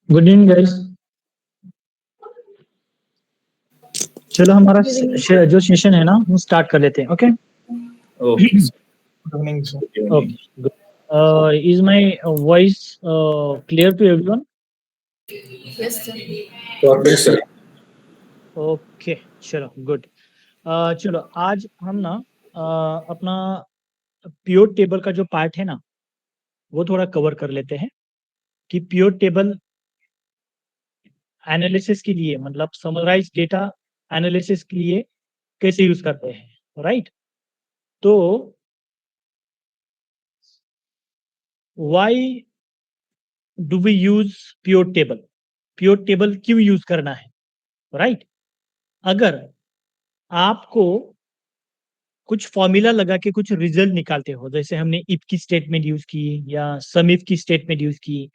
Good evening guys. चलो हमारा जो सेशन है ना वो स्टार्ट कर लेते हैं। Okay Okay. Good evening sir. Good evening. Okay is my voice clear to everyone? Yes, sir. Yes, sir. Okay चलो गुड। चलो आज हम ना अपना प्योर टेबल का जो पार्ट है ना वो थोड़ा कवर कर लेते हैं कि प्योर टेबल एनालिसिस के लिए मतलब समराइज डेटा एनालिसिस के लिए कैसे यूज करते हैं, राइट? तो why do we use pure table? Pure table क्यों यूज करना है, राइट? अगर आपको कुछ फॉर्मूला लगा के कुछ रिजल्ट निकालते हो, जैसे हमने इफ की स्टेटमेंट यूज की या सम इफ की स्टेटमेंट यूज की,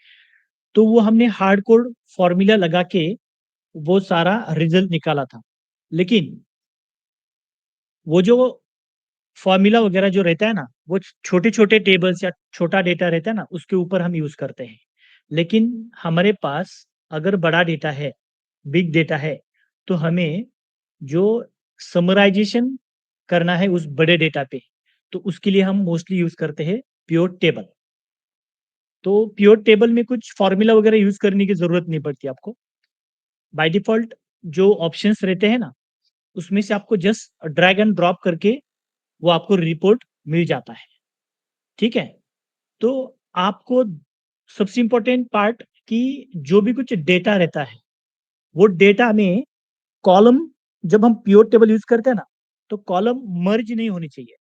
तो वो हमने हार्ड कोड फॉर्मूला लगा के वो सारा रिजल्ट निकाला था। लेकिन वो जो फॉर्मूला वगैरह जो रहता है ना वो छोटे छोटे टेबल्स या छोटा डेटा रहता है ना उसके ऊपर हम यूज करते हैं। लेकिन हमारे पास अगर बड़ा डेटा है, बिग डेटा है, तो हमें जो समराइजेशन करना है उस बड़े डेटा पे, तो उसके लिए हम मोस्टली यूज करते हैं प्योर टेबल। तो प्योर टेबल में कुछ फॉर्मूला वगैरह यूज करने की जरूरत नहीं पड़ती आपको। बाय डिफॉल्ट जो ऑप्शंस रहते हैं ना उसमें से आपको जस्ट ड्रैग एंड ड्रॉप करके वो आपको रिपोर्ट मिल जाता है। ठीक है? तो आपको सबसे इंपॉर्टेंट पार्ट कि जो भी कुछ डेटा रहता है वो डेटा में कॉलम, जब हम प्योर टेबल यूज करते हैं ना तो कॉलम मर्ज नहीं होनी चाहिए।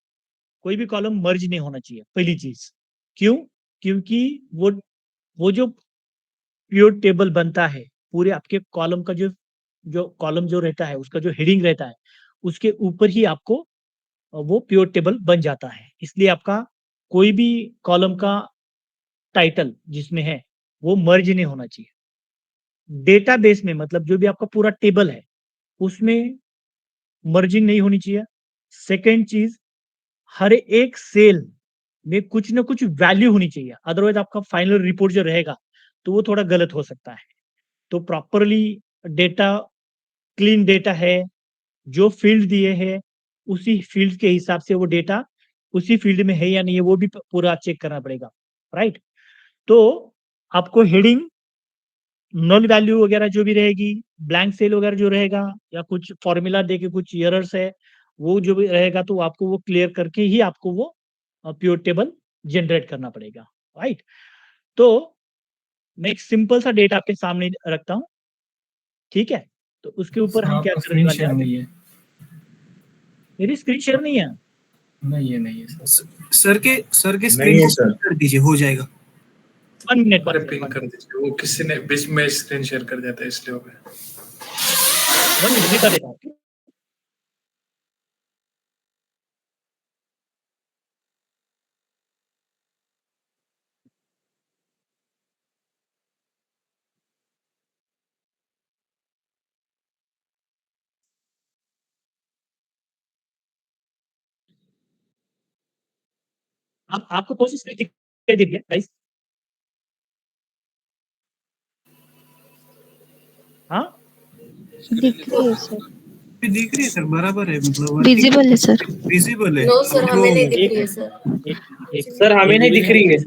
कोई भी कॉलम मर्ज नहीं होना चाहिए, पहली चीज। क्यों? क्योंकि वो जो प्योर टेबल बनता है पूरे आपके कॉलम का जो जो कॉलम जो रहता है उसका जो हेडिंग रहता है उसके ऊपर ही आपको वो प्योर टेबल बन जाता है। इसलिए आपका कोई भी कॉलम का टाइटल जिसमें है वो मर्ज नहीं होना चाहिए। डेटाबेस में मतलब जो भी आपका पूरा टेबल है उसमें मर्जिंग नहीं होनी चाहिए। सेकेंड चीज, हर एक सेल में कुछ ना कुछ वैल्यू होनी चाहिए, अदरवाइज आपका फाइनल रिपोर्ट जो रहेगा तो वो थोड़ा गलत हो सकता है। तो प्रॉपरली डेटा, क्लीन डेटा है, जो फील्ड दिए हैं उसी फील्ड के हिसाब से वो डेटा उसी फील्ड में है या नहीं है वो भी पूरा चेक करना पड़ेगा, राइट? तो आपको हेडिंग, नल वैल्यू वगैरह जो भी रहेगी, ब्लैंक सेल वगैरह जो रहेगा या कुछ फॉर्मूला देके कुछ एरर्स है वो जो भी रहेगा तो आपको वो क्लियर करके ही आपको वो प्योर टेबल जनरेट करना पड़ेगा, राइट? तो मैं एक सिंपल सा डेटा आपके सामने रखता हूँ, ठीक है? तो उसके ऊपर हम क्या करने वाले हैं? नहीं है। मेरी स्क्रीन शेयर नहीं है। नहीं है, नहीं है सर। सर के नहीं स्क्रीन है को सर। कर दीजिए, हो जाएगा। 1 मिनट अरे पिन कर दीजिए, वो किसी ने बीच में स्क्रीन शेयर कर दिया था इसलिए हो गया। 1 मिनट डेटा देता हूँ। आपको कौन सी स्क्रीन दिखाई दे रही है गाइस? हाँ दिख रही है सर, दिख रही है सर, बराबर है, मतलब विजिबल है सर। विजिबल है। No, sir, अब हमें नहीं जो दिख रही है सर। एक सर हमें नहीं दिख रही है।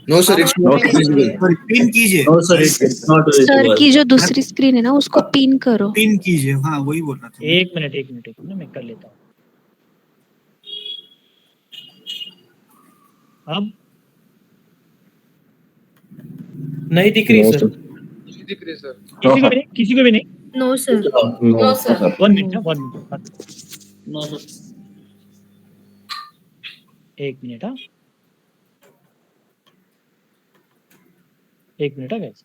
No sir, it's not visible. Pin कीजिए, no sir, it's not sir visible. की जो दूसरी स्क्रीन है ना उसको पिन करो। पिन कीजिए, हाँ वही बोल रहा था मैं। एक मिनट मैं कर लेता हूँ। अब नहीं दिख रही सर। दिख रही सर। किसी को भी नहीं। No, sir. No No, sir. 1 minute, 1 minute, एक मिनट, हाँ 1 मिनट गाइस।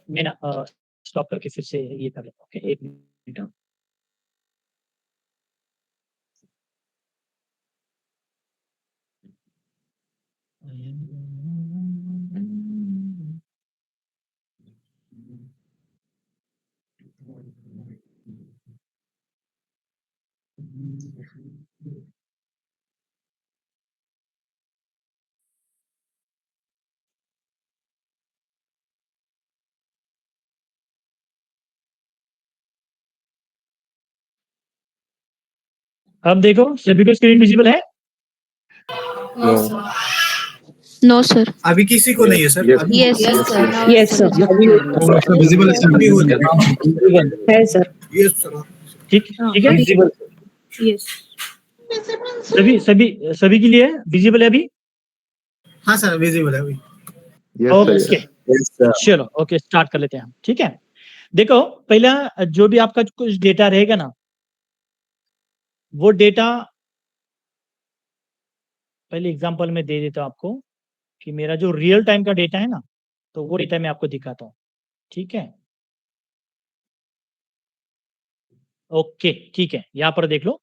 मैं ना स्टॉप करके फिर से ये कर लेता हूँ। Okay 1 minute. अब देखो सभी को स्क्रीन विजिबल है? No, sir. No sir. अभी किसी को नहीं है सर? Yes. अभी yes Yes, sir. Now Yes, it's sir. Visible है, अभी हो रहा है। है सर। Yes, sir. ठीक है, विजिबल यस। सभी सभी सभी के लिए विजिबल है अभी? हाँ सर, विजिबल है अभी। Yes, sir. Okay, Yes, sir. चलो ओके स्टार्ट कर लेते हैं हम। ठीक है, देखो पहला जो भी आपका कुछ डेटा रहेगा ना, वो डेटा पहले एग्जांपल में दे देता हूं आपको कि मेरा जो रियल टाइम का डेटा है ना, तो वो डेटा मैं आपको दिखाता हूं। ठीक है, ओके ठीक है, यहां पर देख लो।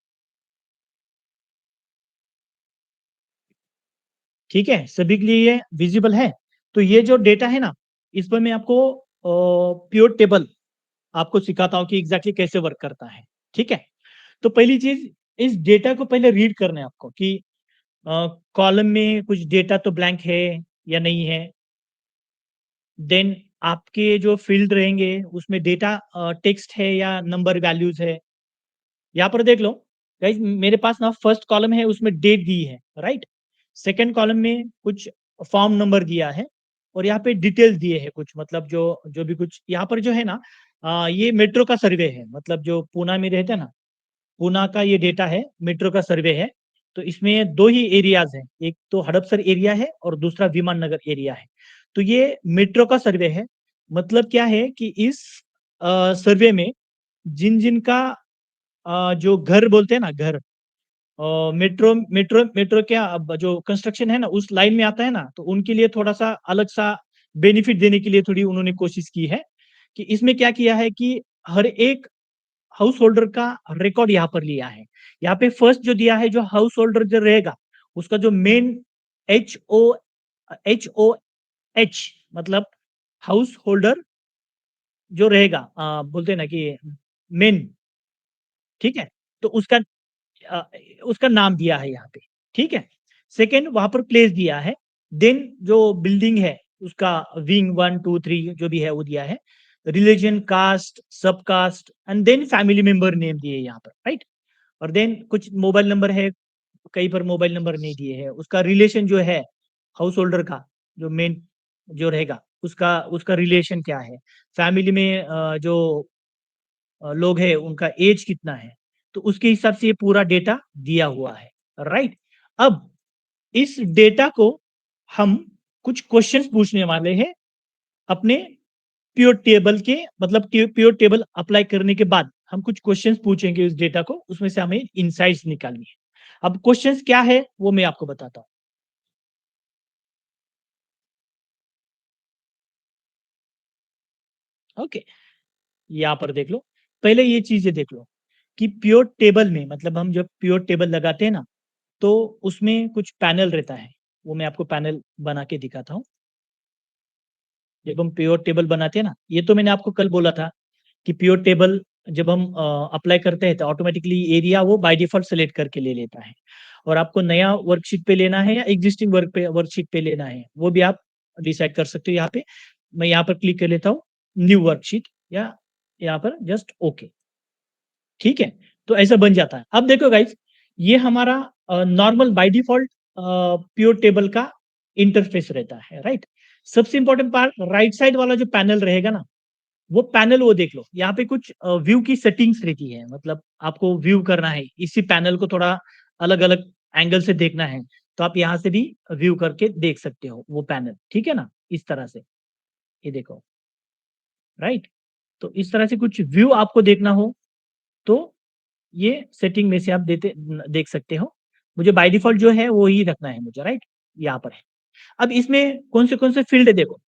ठीक है, सभी के लिए ये विजिबल है। तो ये जो डेटा है ना, इस पर मैं आपको प्योर टेबल आपको सिखाता हूं कि एग्जैक्टली कैसे वर्क करता है। ठीक है, तो पहली चीज, इस डेटा को पहले रीड करना है आपको कि कॉलम में कुछ डेटा तो ब्लैंक है या नहीं है। देन आपके जो फील्ड रहेंगे उसमें डेटा टेक्स्ट है या नंबर वैल्यूज है। यहाँ पर देख लो गाइस, मेरे पास ना फर्स्ट कॉलम है, उसमें डेट दी है, राइट। सेकंड कॉलम में कुछ फॉर्म नंबर दिया है और यहाँ पे डिटेल्स दिए हैं कुछ, मतलब जो जो भी कुछ यहाँ पर जो है ना, ये मेट्रो का सर्वे है, मतलब जो पूना में रहते हैं ना, पूना का ये डेटा है, मेट्रो का सर्वे है। तो इसमें दो ही एरियाज हैं, एक तो हड़पसर एरिया है और दूसरा विमान नगर एरिया है। तो ये मेट्रो का सर्वे है। मतलब क्या है कि इस सर्वे में जिन जिन का जो घर बोलते हैं ना, घर मेट्रो मेट्रो मेट्रो क्या अब जो कंस्ट्रक्शन है ना उस लाइन में आता है ना, तो उनके लिए थोड़ा सा अलग सा बेनिफिट देने के लिए थोड़ी उन्होंने कोशिश की है कि इसमें क्या किया है कि हर एक हाउस होल्डर का रिकॉर्ड यहाँ पर लिया है। यहाँ पे फर्स्ट जो दिया है, जो हाउस होल्डर जो रहेगा उसका जो मेन HOH मतलब हाउस होल्डर जो रहेगा, बोलते हैं ना कि मेन। ठीक है, तो अ, उसका नाम दिया है यहाँ पे। ठीक है, सेकेंड वहां पर प्लेस दिया है। देन जो बिल्डिंग है उसका विंग 1 2 3 जो भी है वो दिया है। Religion, caste, sub caste and then family member name दिए यहाँ पर, राइट। और देन कुछ मोबाइल नंबर है, कहीं पर मोबाइल नंबर नहीं दिए है। उसका रिलेशन जो है हाउस होल्डर का, जो मेन जो रहेगा उसका उसका रिलेशन क्या है, फैमिली में जो लोग हैं उनका एज कितना है, तो उसके हिसाब से ये पूरा डेटा दिया हुआ है, राइट। अब इस डेटा को हम कुछ क्वेश्चंस पूछने वाले हैं अपने प्योर टेबल के, मतलब प्योर टेबल अप्लाई करने के बाद हम कुछ क्वेश्चंस पूछेंगे इस डेटा को, उसमें से हमें इनसाइट्स निकालनी है। अब क्वेश्चंस क्या है वो मैं आपको बताता हूं। ओके, यहाँ पर देख लो, पहले ये चीजें देख लो कि प्योर टेबल में, मतलब हम जब प्योर टेबल लगाते हैं ना, तो उसमें कुछ पैनल रहता है। वो मैं आपको पैनल बना के दिखाता हूँ। जब हम प्योर टेबल बनाते हैं ना, ये तो मैंने आपको कल बोला था कि प्योर टेबल जब हम अप्लाई करते हैं तो ऑटोमेटिकली एरिया वो बाय डिफॉल्ट सेलेक्ट करके ले लेता है। और आपको नया वर्कशीट पे लेना है या एग्जिस्टिंग वर्कशीट पे लेना है, वो भी आप डिसाइड कर सकते हो। यहाँ पे मैं यहाँ पर क्लिक कर लेता हूँ न्यू वर्कशीट, या यहाँ पर जस्ट ओके। ठीक है, तो ऐसा बन जाता है। अब देखो गाइस, ये हमारा normal by default pure table का इंटरफेस रहता है, राइट। सबसे इंपॉर्टेंट पार्ट राइट साइड वाला जो पैनल रहेगा ना, वो पैनल वो देख लो। यहाँ पे कुछ व्यू की सेटिंग्स रहती है, मतलब आपको व्यू करना है इसी पैनल को, थोड़ा अलग अलग एंगल से देखना है तो आप यहाँ से भी व्यू करके देख सकते हो वो पैनल। ठीक है ना, इस तरह से ये देखो, राइट। तो इस तरह से कुछ व्यू आपको देखना हो तो ये सेटिंग में से आप देख सकते हो। मुझे बाय डिफॉल्ट जो है वो ही रखना है मुझे, राइट, यहाँ पर है। अब इसमें कौन से फील्ड है देखो।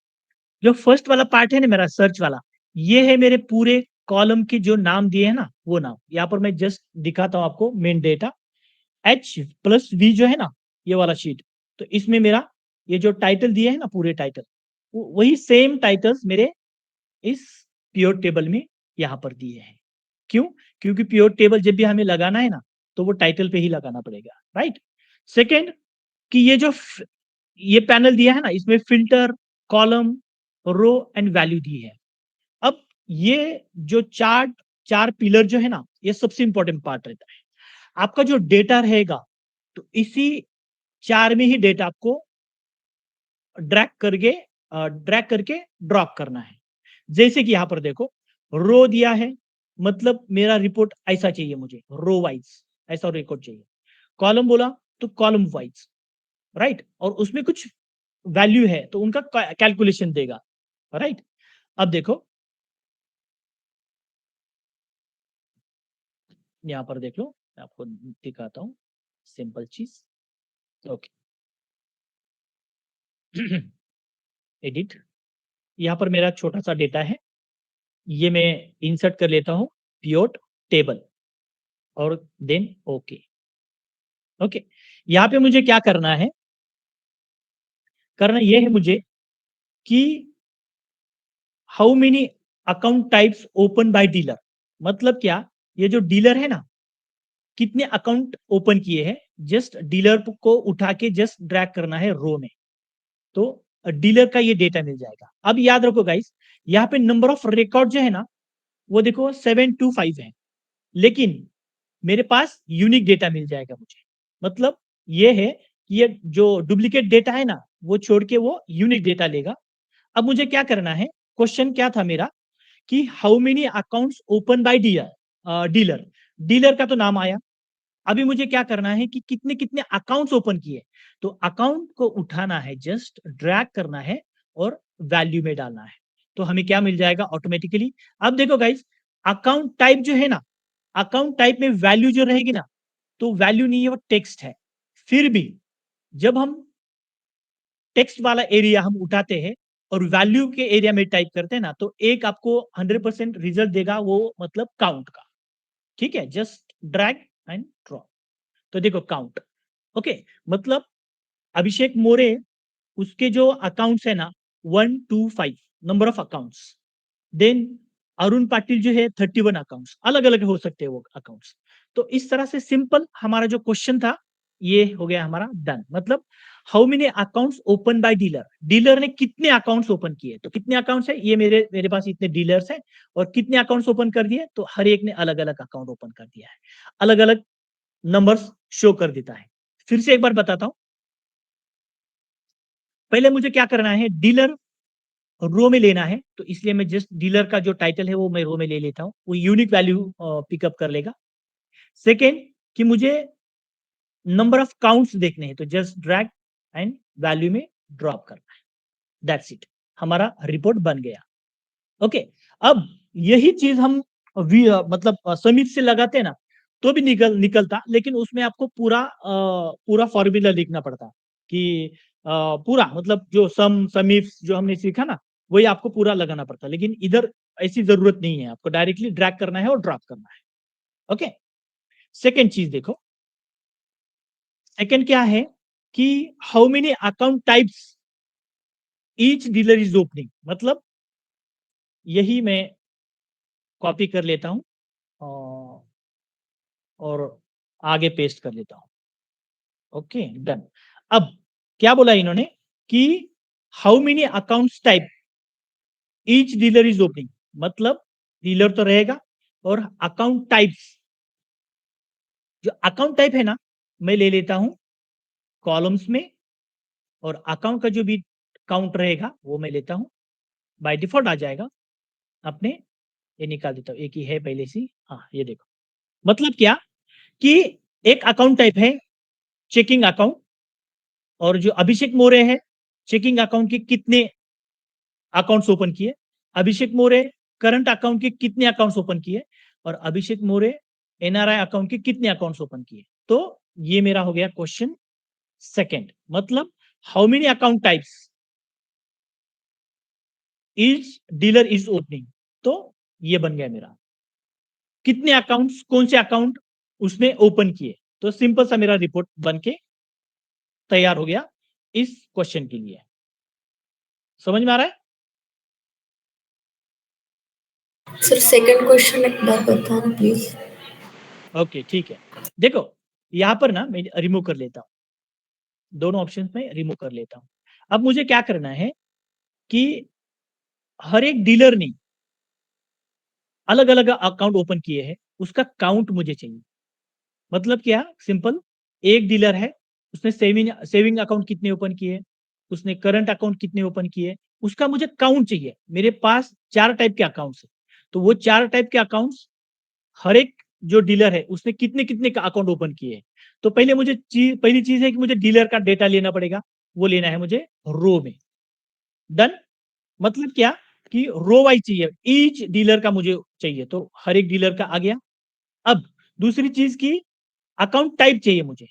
जो फर्स्ट वाला पार्ट है ना मेरा सर्च वाला, ये है मेरे पूरे कॉलम के जो नाम दिए हैं ना वो नाम। यहाँ पर मैं जस्ट दिखाता हूँ आपको मेन डेटा H+V जो है ना, ये वाला शीट। तो इसमें मेरा ये जो टाइटल दिए है ना, पूरे टाइटल, वही सेम टाइटल्स मेरे इस प्योर टेबल में यहाँ पर दिए हैं। क्यों? क्योंकि प्योर टेबल जब भी हमें लगाना है ना, तो वो टाइटल पे ही लगाना पड़ेगा, राइट। सेकेंड, कि ये जो ये पैनल दिया है ना, इसमें filter, column, row and value दी है। अब ये जो चार पिलर जो है ना, ये सबसे इंपॉर्टेंट पार्ट रहता है। आपका जो डेटा रहेगा तो इसी 4 में ही डेटा आपको ड्रैग करके ड्रॉप करना है। जैसे कि यहाँ पर देखो रो दिया है, मतलब मेरा रिपोर्ट ऐसा चाहिए मुझे, रो वाइज ऐसा रिकॉर्ड चाहिए। कॉलम बोला तो कॉलम वाइज, राइट, और उसमें कुछ वैल्यू है तो उनका कैलकुलेशन देगा, राइट। अब देखो यहाँ पर देख लो, मैं आपको दिखाता हूँ सिंपल चीज। ओके एडिट, यहाँ पर मेरा छोटा सा डेटा है, ये मैं इंसर्ट कर लेता हूँ पियोट टेबल और देन ओके। ओके, यहाँ पे मुझे क्या करना है, करना ये है मुझे कि how many account types open by dealer, मतलब क्या, ये जो डीलर है ना कितने अकाउंट ओपन किए हैं, जस्ट डीलर को उठा के जस्ट ड्रैग करना है रो में, तो डीलर का ये डेटा मिल जाएगा। अब याद रखो गाइस, यहाँ पे नंबर ऑफ रिकॉर्ड जो है ना वो देखो 725 है, लेकिन मेरे पास यूनिक डेटा मिल जाएगा मुझे, मतलब ये है कि ये जो डुप्लीकेट डेटा है ना वो छोड़ के वो यूनिक डेटा लेगा। अब मुझे क्या करना है, क्वेश्चन क्या था मेरा कि how many accounts open by dealer, dealer का तो नाम आया। अभी मुझे क्या करना है कि कितने कितने अकाउंट्स ओपन किए, तो अकाउंट को उठाना है, जस्ट ड्रैग करना है और वैल्यू में डालना है, तो हमें क्या मिल जाएगा ऑटोमेटिकली। अब देखो गाइस, अकाउंट टाइप जो है ना, अकाउंट टाइप में वैल्यू जो रहेगी ना, तो वैल्यू नहीं है, वो टेक्स्ट है। फिर भी जब हम टेक्स्ट वाला एरिया हम उठाते हैं और वैल्यू के एरिया में टाइप करते हैं ना, तो एक आपको 100% रिजल्ट देगा, वो मतलब काउंट का, ठीक है, जस्ट ड्रैग एंड ड्रॉप। तो देखो काउंट, ओके, मतलब अभिषेक मोरे उसके जो अकाउंट्स है ना 125 number of accounts, then Arun Patil जो है 31 अकाउंट्स, अलग अलग हो सकते हैं वो अकाउंट्स। तो इस तरह से सिंपल हमारा जो क्वेश्चन था ये हो गया हमारा डन। मतलब how many accounts open by dealer, dealer ने कितने अकाउंट्स ओपन किए, तो कितने अकाउंट्स है ये, मेरे पास इतने डीलर्स हैं और कितने अकाउंट्स ओपन कर दिए, तो हर एक ने अलग अलग अकाउंट ओपन कर दिया है, अलग अलग नंबर्स शो कर देता है। फिर से एक बार बताता हूं, पहले मुझे क्या करना है, डीलर रो में लेना है, तो इसलिए मैं जस्ट डीलर का जो टाइटल है वो मैं रो में ले लेता हूं, वो यूनिक वैल्यू पिकअप कर लेगा। सेकेंड कि मुझे नंबर ऑफ काउंट्स देखने हैं, तो जस्ट ड्रैग एंड वैल्यू में ड्रॉप करना है, दैट्स इट, हमारा रिपोर्ट बन गया। ओके, अब यही चीज हम मतलब समीप से लगाते हैं ना तो भी निकलता, लेकिन उसमें आपको पूरा फॉर्मूला लिखना पड़ता कि पूरा मतलब जो समीप जो हमने सीखा ना वही आपको पूरा लगाना पड़ता, लेकिन इधर ऐसी जरूरत नहीं है, आपको डायरेक्टली ड्रैग करना है और ड्रॉप करना है। ओके, सेकेंड चीज देखो, सेकेंड क्या है कि how many account types each dealer is opening, मतलब यही मैं कॉपी कर लेता हूं और आगे पेस्ट कर लेता हूं। Okay done. अब क्या बोला इन्होंने कि how many accounts type each dealer is opening, मतलब डीलर तो रहेगा और अकाउंट टाइप्स, जो अकाउंट टाइप है ना मैं ले लेता हूं कॉलम्स में, और अकाउंट का जो भी काउंट रहेगा वो मैं लेता हूं, बाय डिफॉल्ट आ जाएगा अपने, ये निकाल देता हूं, एक ही है पहले से, हाँ ये देखो, मतलब क्या कि एक अकाउंट टाइप है चेकिंग अकाउंट, और जो अभिषेक मोरे है चेकिंग अकाउंट के कितने अकाउंट्स ओपन किए, अभिषेक मोरे करंट अकाउंट के कितने अकाउंट्स ओपन किए, और अभिषेक मोरे एनआरआई अकाउंट के कितने अकाउंट्स ओपन किए। तो ये मेरा हो गया क्वेश्चन सेकंड, मतलब how many account types each dealer is opening, तो ये बन गया मेरा, कितने अकाउंट्स कौन से अकाउंट उसने ओपन किए, तो सिंपल सा मेरा रिपोर्ट बन के तैयार हो गया इस क्वेश्चन के लिए। समझ में आ रहा है? सर सेकंड क्वेश्चन एक बार बताना प्लीज। ओके ठीक है, देखो यहां पर ना मैं रिमूव कर लेता हूं, दोनों ऑप्शंस में रिमूव कर लेता हूं। अब मुझे क्या करना है कि हर एक डीलर ने अलग अलग अकाउंट ओपन किए हैं, उसका काउंट मुझे चाहिए। मतलब क्या, सिंपल, एक डीलर है, उसने सेविंग अकाउंट कितने ओपन किए, उसने करंट अकाउंट कितने ओपन किए, उसका मुझे काउंट चाहिए। मेरे पास 4 टाइप के अकाउंट्स है, तो वो 4 टाइप के अकाउंट्स, हर एक जो डीलर है उसने कितने कितने का अकाउंट ओपन किए। तो पहले मुझे पहली चीज है कि मुझे डीलर का डेटा लेना पड़ेगा, वो लेना है मुझे रो में। डन। मतलब क्या कि रो वाइज चाहिए, ईच डीलर का मुझे चाहिए, तो हर एक डीलर का आ गया। अब दूसरी चीज की अकाउंट टाइप चाहिए मुझे,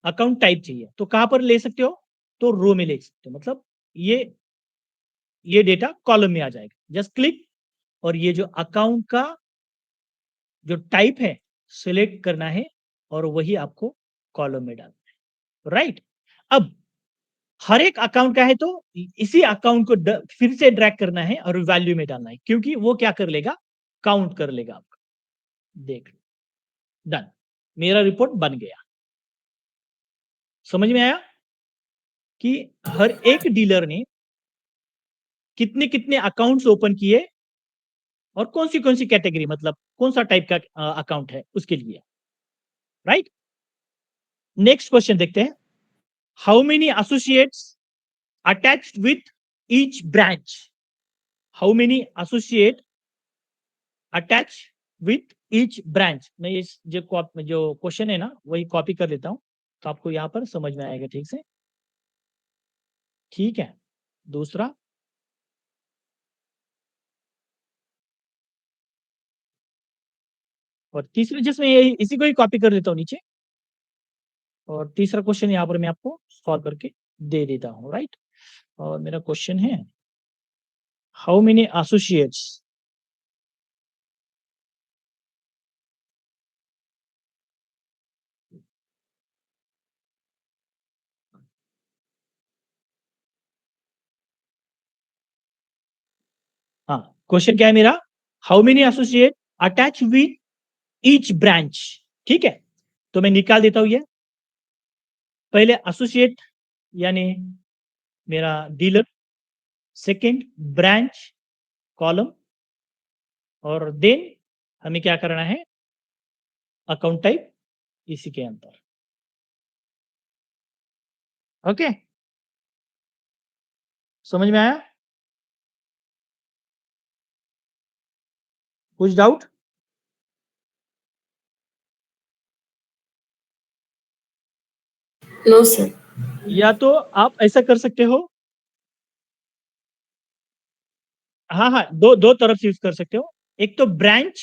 अकाउंट टाइप चाहिए, तो कहां पर ले सकते हो, तो रो में ले सकते हो। मतलब ये डेटा कॉलम में आ जाएगा, जस्ट क्लिक, और ये जो अकाउंट का जो टाइप है सिलेक्ट करना है और वही आपको कॉलम में डालना है, राइट। अब हर एक अकाउंट का है तो इसी अकाउंट को फिर से ड्रैग करना है और वैल्यू में डालना है, क्योंकि वो क्या कर लेगा, काउंट कर लेगा आपका। देख लो, डन, मेरा रिपोर्ट बन गया। समझ में आया कि हर एक डीलर ने कितने कितने अकाउंट्स ओपन किए और कौन सी कैटेगरी, मतलब कौन सा टाइप का अकाउंट है उसके लिए, राइट। नेक्स्ट क्वेश्चन देखते हैं। How many associates attached with each branch, how many associate attach with each branch. मैं इस जो क्वेश्चन है ना वही कॉपी कर लेता हूं, तो आपको यहां पर समझ में आएगा ठीक से। ठीक है, दूसरा, और तीसरा, जिसमें इसी को ही कॉपी कर देता हूं नीचे, और तीसरा क्वेश्चन यहाँ पर मैं आपको सॉल्व करके दे देता हूँ, राइट। और मेरा क्वेश्चन है, हाउ मेनी एसोसिएट्स हाँ, क्वेश्चन क्या है मेरा, how many associate attach with each branch. ठीक है, तो मैं निकाल देता हूं ये। पहले एसोसिएट यानी मेरा डीलर, सेकंड ब्रांच कॉलम, और देन हमें क्या करना है, अकाउंट टाइप इसी के अंदर। ओके, समझ में आया, कुछ डाउट? No sir. या तो आप ऐसा कर सकते हो, हाँ हाँ, दो तरफ से यूज कर सकते हो। एक तो ब्रांच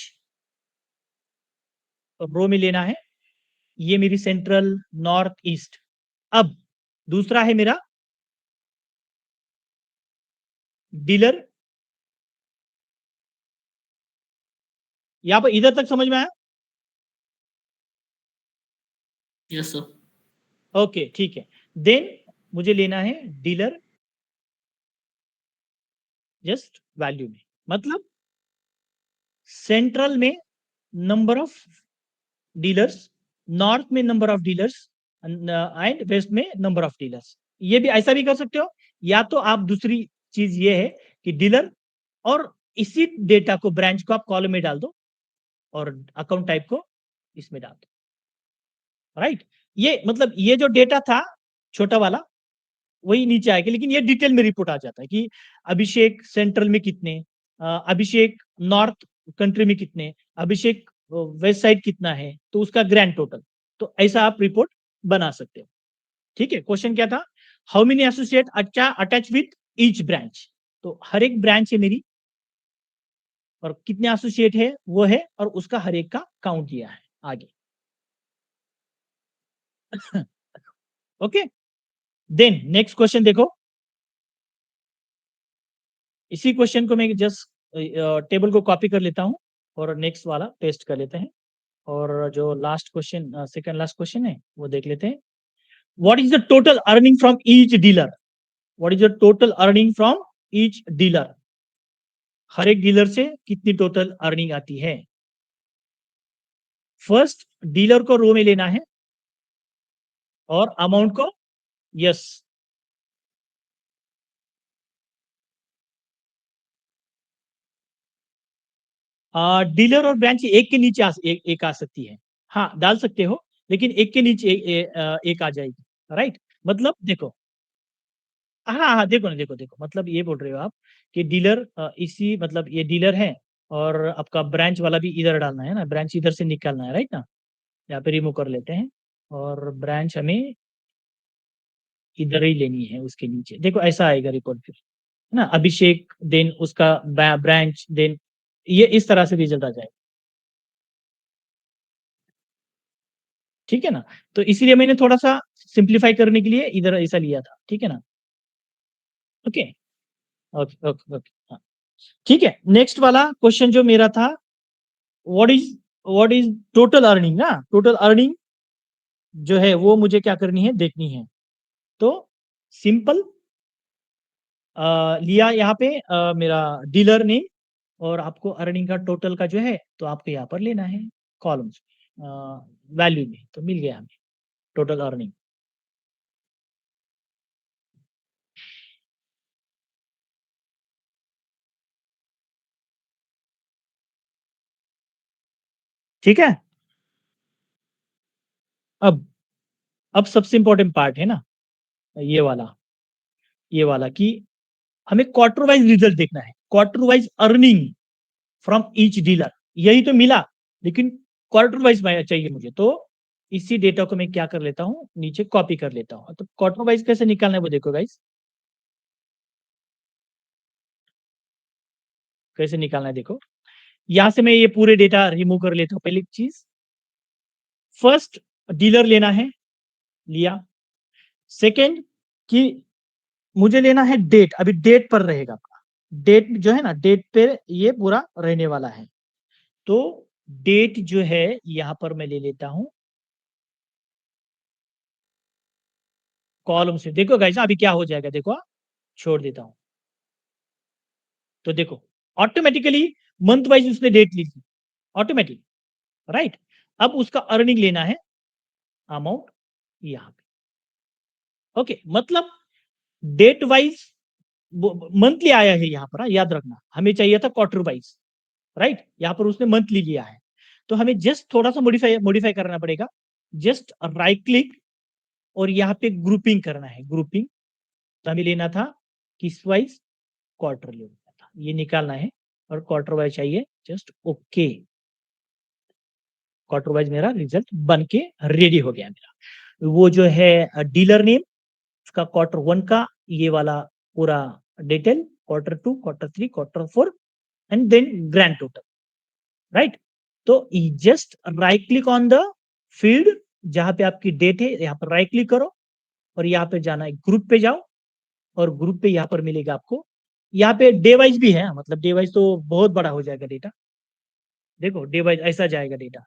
रो में लेना है, ये मेरी सेंट्रल नॉर्थ ईस्ट। अब दूसरा है मेरा डीलर, यहां पर इधर तक समझ में आया? Yes sir. ओके ठीक है, देन मुझे लेना है डीलर जस्ट वैल्यू में, मतलब सेंट्रल में नंबर ऑफ डीलर्स, नॉर्थ में number of dealers, and west में नंबर ऑफ डीलर्स। ये भी ऐसा भी कर सकते हो, या तो आप दूसरी चीज ये है कि डीलर और इसी डेटा को, ब्रांच को आप कॉलम में डाल दो और अकाउंट टाइप को इसमें डाल दो, राइट। ये मतलब ये जो डेटा था छोटा वाला वही नीचे आएगा, लेकिन ये डिटेल में रिपोर्ट आ जाता है कि अभिषेक सेंट्रल में कितने, अभिषेक नॉर्थ कंट्री में कितने, अभिषेक वेस्ट साइड कितना है, तो उसका ग्रैंड टोटल। तो ऐसा आप रिपोर्ट बना सकते हो। ठीक है, क्वेश्चन क्या था, how many associate attach with each branch. तो हर एक ब्रांच है मेरी, और कितने एसोसिएट है वो है, और उसका हर एक का काउंट दिया है आगे। ओके, देन नेक्स्ट क्वेश्चन देखो। इसी क्वेश्चन को मैं जस्ट टेबल को कॉपी कर लेता हूं और नेक्स्ट वाला पेस्ट कर लेते हैं, और जो last question, second last question है वो देख लेते हैं। What is the total earning from each dealer, what is the total earning from each dealer, हर एक डीलर से कितनी टोटल अर्निंग आती है। फर्स्ट डीलर को रो में लेना है और अमाउंट को, यस, डीलर और ब्रांच एक के नीचे एक आ सकती है, हाँ डाल सकते हो, लेकिन एक के नीचे एक आ जाएगी, राइट? मतलब देखो, हाँ, देखो ना, देखो मतलब ये बोल रहे हो आप कि डीलर इसी मतलब ये डीलर है और आपका ब्रांच वाला भी इधर डालना है ना, ब्रांच इधर से निकालना है, राइट ना? यहाँ पे रिमूव कर लेते हैं और ब्रांच हमें इधर ही लेनी है उसके नीचे। देखो ऐसा आएगा रिपोर्ट फिर, है ना? अभिषेक देन उसका ब्रांच देन ये इस तरह से रिजल्ट आ जाएगा। ठीक है ना? तो इसीलिए मैंने थोड़ा-सा सिंप्लीफाई करने के लिए इधर ऐसा लिया था। ठीक है ना? ओके। ओके। हाँ। ठीक है, नेक्स्ट वाला क्वेश्चन जो मेरा था, what is what is total earning ना? टोटल अर्निंग जो है वो मुझे क्या करनी है, देखनी है। तो सिंपल लिया यहाँ पे मेरा डीलर नेम और आपको अर्निंग का टोटल का जो है तो आपको यहाँ पर लेना है कॉलम्स वैल्यू में, तो मिल गया हमें टोटल अर्निंग। ठीक है? अब अब सबसे इंपॉर्टेंट पार्ट है ना, ये वाला कि हमें क्वार्टर वाइज रिजल्ट देखना है, quarter wise earning from each dealer. यही तो मिला, लेकिन क्वार्टर वाइज चाहिए मुझे। तो इसी डेटा को मैं क्या कर लेता हूँ, नीचे कॉपी कर लेता हूँ। तो क्वार्टर वाइज कैसे निकालना है वो देखो गाइस, कैसे निकालना है देखो। यहां से मैं ये पूरे डेटा रिमूव कर लेता हूँ। पहली चीज, फर्स्ट डीलर लेना है, लिया। सेकेंड कि मुझे लेना है डेट, अभी डेट पर रहेगा, डेट जो है ना, डेट पे ये पूरा रहने वाला है। तो डेट जो है यहां पर मैं ले लेता हूं कॉलम से। देखो गाइस अभी क्या हो जाएगा, देखो छोड़ देता हूं। तो देखो ऑटोमेटिकली मंथ वाइज उसने डेट ली थी, ऑटोमेटिक, राइट? अब उसका अर्निंग लेना है, अमाउंट यहां पे। ओके, मतलब डेट वाइज मंथली आया है यहाँ पर, याद रखना। हमें चाहिए था क्वार्टर वाइज, राइट? यहाँ पर उसने मंथली लिया है, तो हमें जस्ट थोड़ा सा मॉडिफाई करना पड़ेगा। जस्ट राइट क्लिक और यहाँ पे ग्रुपिंग करना है, ग्रुपिंग। तो हमें लेना था किस वाइज, क्वार्टर लेना था, ये निकालना है और क्वार्टर वाइज चाहिए, जस्ट ओके। क्वार्टर वाइज मेरा रिजल्ट बन के रेडी हो गया मेरा। वो जो है डीलर नेम, उसका क्वार्टर वन का ये वाला पूरा detail, quarter two, quarter three, quarter four and then grand total, right? तो just right click on the field जहां पे आपकी डेट है, यहाँ पर राइट क्लिक करो और यहाँ पे जाना है, ग्रुप पे जाओ और ग्रुप पे यहाँ पर मिलेगा आपको। यहाँ पे डे वाइज भी है, मतलब डे वाइज तो बहुत बड़ा हो जाएगा डेटा। देखो डे वाइज ऐसा जाएगा डेटा,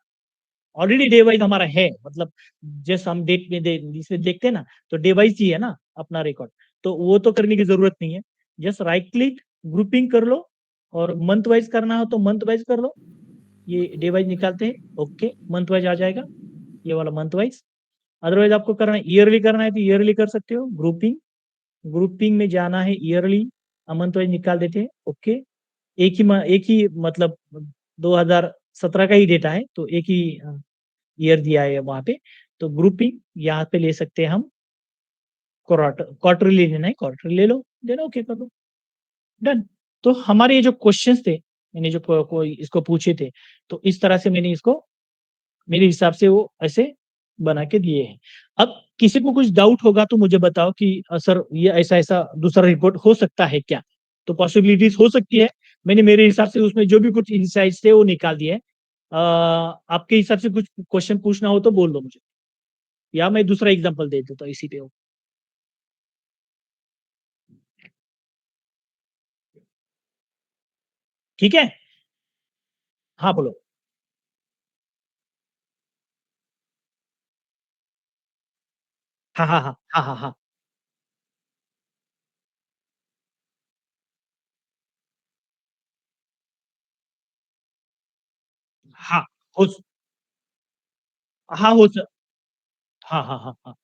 ऑलरेडी डे वाइज हमारा है, मतलब जैसे हम डेट में इसमें देखते हैं ना, तो डे वाइज ही है ना अपना रिकॉर्ड, तो वो तो करने की जरूरत नहीं है। जस्ट राइट क्लिक, ग्रुपिंग कर लो और मंथ वाइज करना हो तो मंथ वाइज कर लो। ये डे वाइज निकालते हैं, ओके, मंथ वाइज आ जाएगा, ये वाला मंथ वाइज। अदरवाइज आपको करना है ईयरली, करना है तो ईयरली कर सकते हो। ग्रुपिंग, ग्रुपिंग में जाना है ईयरली, मंथ वाइज निकाल देते हैं, ओके। एक ही मतलब 2017 का ही डेटा है, तो एक ही ईयर दिया है वहां पे। तो ग्रुपिंग यहाँ पे ले सकते हैं हम, क्वार्टरली लेना है, क्वार्टर ले लो, देना ओके कर दो, डन। तो हमारे ये जो क्वेश्चंस थे, मैंने जो कोई इसको पूछे थे, तो इस तरह से मैंने इसको मेरे हिसाब से वो ऐसे बना के दिए हैं। अब किसी को कुछ डाउट होगा तो मुझे बताओ कि सर ये ऐसा ऐसा दूसरा रिपोर्ट हो सकता है क्या? तो पॉसिबिलिटीज हो सकती है। मैंने मेरे हिसाब से उसमें जो भी कुछ इनसाइट्स थे वो निकाल दिए हैं। आपके हिसाब से कुछ क्वेश्चन पूछना हो तो बोल दो मुझे, या मैं दूसरा एग्जांपल दे देता हूँ इसी पे। ठीक है, हाँ बोलो। हाँ हाँ हाँ हाँ हाँ हाँ हाँ हो हाँ हाँ हाँ हाँ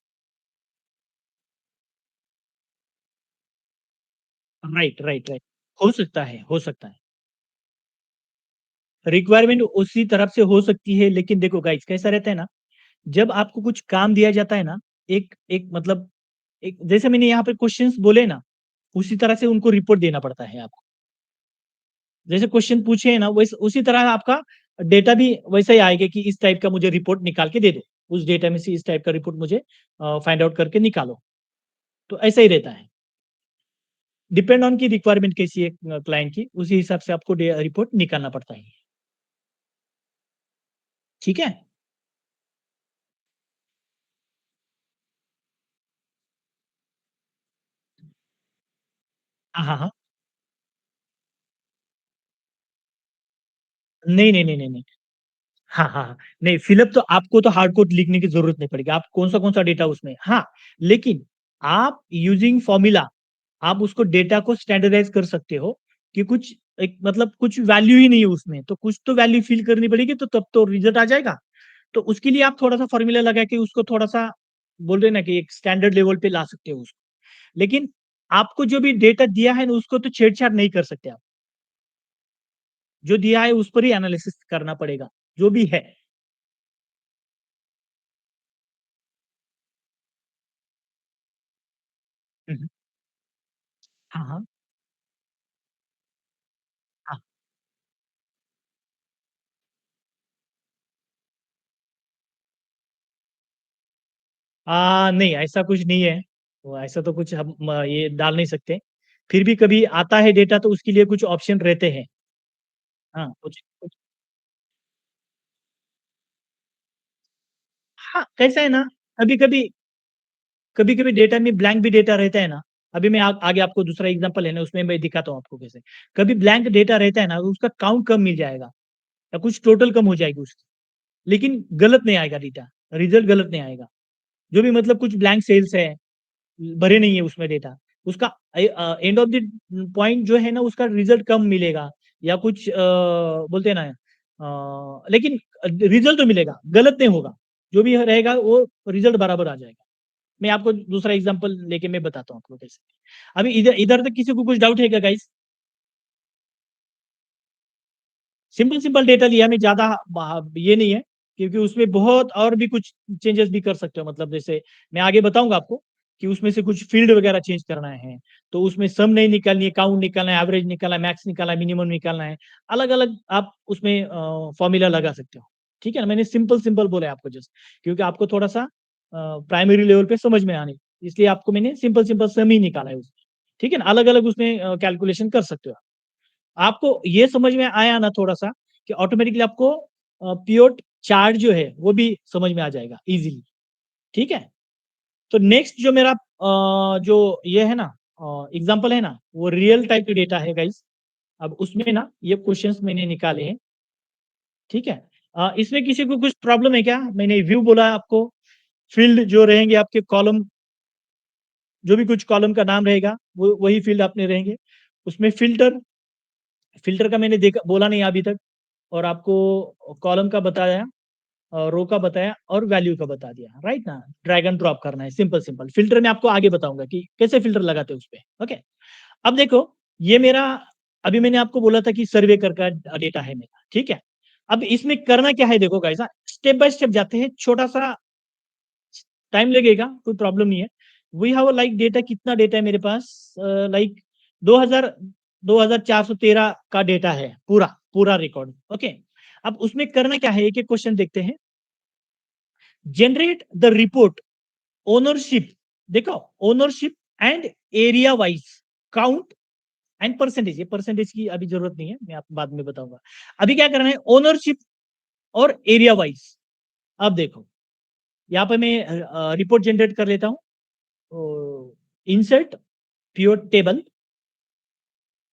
हाँ, राइट, हो सकता है, हो सकता है। रिक्वायरमेंट उसी तरफ से हो सकती है, लेकिन देखो गाइस कैसा रहता है ना, जब आपको कुछ काम दिया जाता है ना, एक एक मतलब एक जैसे मैंने यहाँ पे क्वेश्चंस बोले ना, उसी तरह से उनको रिपोर्ट देना पड़ता है आपको। जैसे क्वेश्चन पूछे हैं ना, वैसे उसी तरह आपका डेटा भी वैसा ही आएगा कि इस टाइप का मुझे रिपोर्ट निकाल के दे दो। उस डेटा में से इस टाइप का रिपोर्ट मुझे फाइंड आउट करके निकालो। तो ऐसा ही रहता है। डिपेंड ऑन की रिक्वायरमेंट कैसी है क्लाइंट की, उसी हिसाब से आपको रिपोर्ट निकालना पड़ता है। ठीक है? हाँ, हाँ, हाँ। नहीं, नहीं, नहीं, नहीं, नहीं। हाँ, हाँ, हाँ। नहीं, फिलअप तो आपको तो हार्ड कोड लिखने की ज़रूरत नहीं पड़ेगी। आप कौन-सा डेटा उसमें हाँ, लेकिन आप यूजिंग फ़ॉर्मूला आप उसको डेटा को स्टैंडर्डाइज़ कर सकते हो कि कुछ एक मतलब कुछ वैल्यू ही नहीं है उसमें, तो कुछ तो वैल्यू फ़िल करनी पड़ेगी तो तब तो रिज़ल्ट आ जाएगा। तो उसके लिए आप थोड़ा-सा फ़ॉर्मूला लगा के उसको थोड़ा-सा बोल रहे हैं ना कि एक स्टैंडर्ड लेवल पे ला सकते हो उसको। लेकिन आपको जो भी डेटा दिया है ना उसको तो छेड़-छाड़ नहीं कर सकते आप। जो दिया है उस पर ही एनालिसिस करना पड़ेगा, जो भी है। हुँ, हुँ। हाँ, हाँ। हाँ। नहीं ऐसा कुछ नहीं है। वो ऐसा तो कुछ हम ये डाल नहीं सकते। फिर भी कभी आता है डेटा तो उसके लिए कुछ ऑप्शन रहते हैं। हाँ, कुछ कुछ हाँ, कैसा है ना, कभी-कभी कभी-कभी डेटा में ब्लैंक भी डेटा रहता है ना, अभी मैं आगे आपको दूसरा एग्ज़ाम्पल है ना, उसमें मैं दिखाता हूँ आपको कैसे। कभी ब्लैंक डेटा रहता है ना, उसका काउंट कम मिल जाएगा या कुछ टोटल कम हो जाएगी उसकी, लेकिन गलत नहीं आएगा डेटा, रिज़ल्ट गलत नहीं आएगा। जो भी मतलब कुछ ब्लैंक सेल्स है, भरे नहीं है उसमें डेटा, उसका एंड ऑफ द पॉइंट जो है ना, उसका रिज़ल्ट कम मिलेगा या कुछ बोलते हैं ना लेकिन रिज़ल्ट तो मिलेगा, गलत नहीं होगा। जो भी रहेगा वो रिज़ल्ट बराबर आ जाएगा। मैं आपको दूसरा एग्ज़ाम्पल लेके मैं बताता हूँ आपको कैसे। अभी इधर इधर तक किसी को कुछ डाउट है क्या गाइज़? सिंपल-सिंपल डेटा लिया मैं ज़्यादा ये नहीं है, क्योंकि उसमें बहुत और भी कुछ चेंजेस भी कर सकते हो मतलब जैसे मैं आगे बताऊँगा आपको कि उसमें से कुछ फ़ील्ड वगैरह चेंज करना है, तो उसमें सम नहीं निकालनी है, काउंट निकालना है, एवरेज निकालना है, मैक्स निकालना है, मिनिमम निकालना है। अलग-अलग आप उसमें फ़ॉर्मूला लगा सकते हो। ठीक है ना? मैंने सिंपल-सिंपल बोला है आपको जस्ट क्योंकि आपको थोड़ा-सा प्राइमरी लेवल पे समझ में आने, इसलिए आपको मैंने सिंपल-सिंपल सम ही निकाला है उसमें। ठीक है ना? अलग-अलग उसमें कैलकुलेशन कर सकते हो आप। आपको ये समझ में आया ना थोड़ा-सा कि ऑटोमैटिकली आपको पीओट चार्ट जो है वो भी समझ में आ जाएगा ईज़िली, ठीक है? तो नेक्स्ट जो मेरा जो ये है ना एग्ज़ाम्पल है ना, वो रियल टाइप की डेटा है गाइज़। अब उसमें ना ये क्वेश्चन्स मैंने निकाले हैं, ठीक है? इसमें किसी को कुछ प्रॉब्लम है क्या? मैंने व्यू बोला आपको, फील्ड जो रहेंगे आपके कॉलम जो भी कुछ कॉलम का नाम रहेगा, वो वही फील्ड अपने रहेंगे। उसमें फ़िल्टर, फ़िल्टर का मैंने देखा बोला नहीं अभी तक और आपको कॉलम का बताया रो का बताया और वैल्यू का बता दिया, राइट ना? ड्रैग एंड ड्रॉप करना है, सिंपल-सिंपल। फ़िल्टर मैं आपको आगे बताऊँगा कि कैसे फ़िल्टर लगाते हैं उसपे, ओके? अब देखो, ये मेरा अभी मैंने आपको बोला था कि सर्वे कर का डेटा है मेरा, ठीक है? अब इसमें करना क्या है देखो गाइस स्टेप बाय स्टेप जाते हैं, छोटा-सा टाइम लगेगा, कोई प्रॉब्लम नहीं है। वी हैव लाइक डेटा कितना डेटा है मेरे पास लाइक 2000 2413 का डेटा है, पूरा, पूरा रिकॉर्ड, ओके? अब उसमें करना क्या है, एक-एक क्वेश्चन देखते हैं। जनरेट द रिपोर्ट ओनरशिप देखो ownership and area wise count and percentage ये परसेंटेज की अभी जरूरत नहीं है मैं आपको बाद में बताऊंगा अभी क्या करना है ओनरशिप और एरिया वाइज अब देखो यहाँ पे मैं रिपोर्ट जनरेट कर लेता हूँ इंसर्ट प्योर टेबल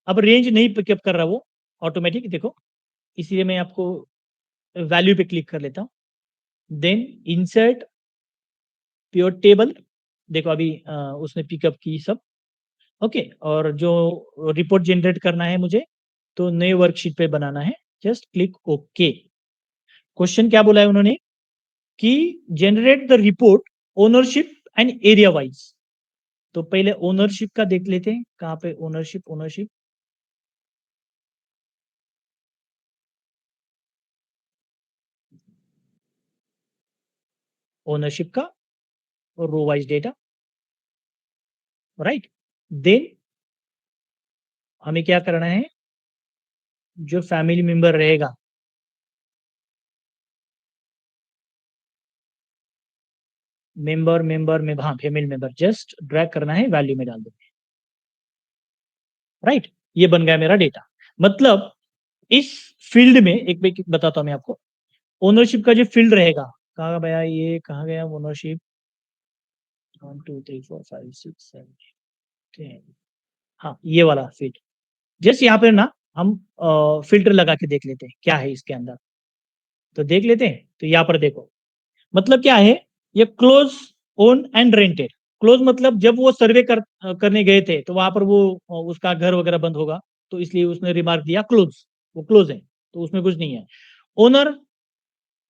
अब रेंज नहीं पिकअप कर रहा वो ऑटोमेटिक देखो इसलिए मैं आपको वैल्यू पे क्लिक कर लेता हूँ देन इंसर्ट प्योर टेबल देखो अभी उसने पिकअप की सब ओके और जो रिपोर्ट जनरेट करना है मुझे तो नए वर्कशीट पे बनाना है जस्ट क्लिक ओके क्वेश्चन क्या बोला है उन्होंने कि generate the report ownership and area wise तो पहले ओनरशिप का देख लेते हैं कहाँ पे ओनरशिप ओनरशिप ओनरशिप का और row wise data, right. Then हमें क्या करना है, जो फैमिली मेंबर रहेगा मेंबर मेंबर में, हाँ फैमिली मेंबर, जस्ट ड्रैग करना है, वैल्यू में डाल देंगे, राइट। ये बन गया मेरा डेटा। मतलब इस फील्ड में एक बताता हूं मैं आपको, ओनरशिप का जो फील्ड रहेगा, कहाँ गया ये, कहाँ गया ओनरशिप, 1 2 3 4 5 6 7 10, हाँ ये वाला फील्ड। जैसे यहाँ पे ना हम फिल्टर लगा के देख लेते हैं क्या है इसके अंदर, तो देख लेते हैं। तो यहाँ पर देखो, मतलब क्या है, ये close, own and rented. Close मतलब जब वो सर्वे करने गए थे तो वहां पर वो उसका घर वगैरह बंद होगा, तो इसलिए उसने रिमार्क दिया क्लोज, वो क्लोज है, तो उसमें कुछ नहीं है। ओनर,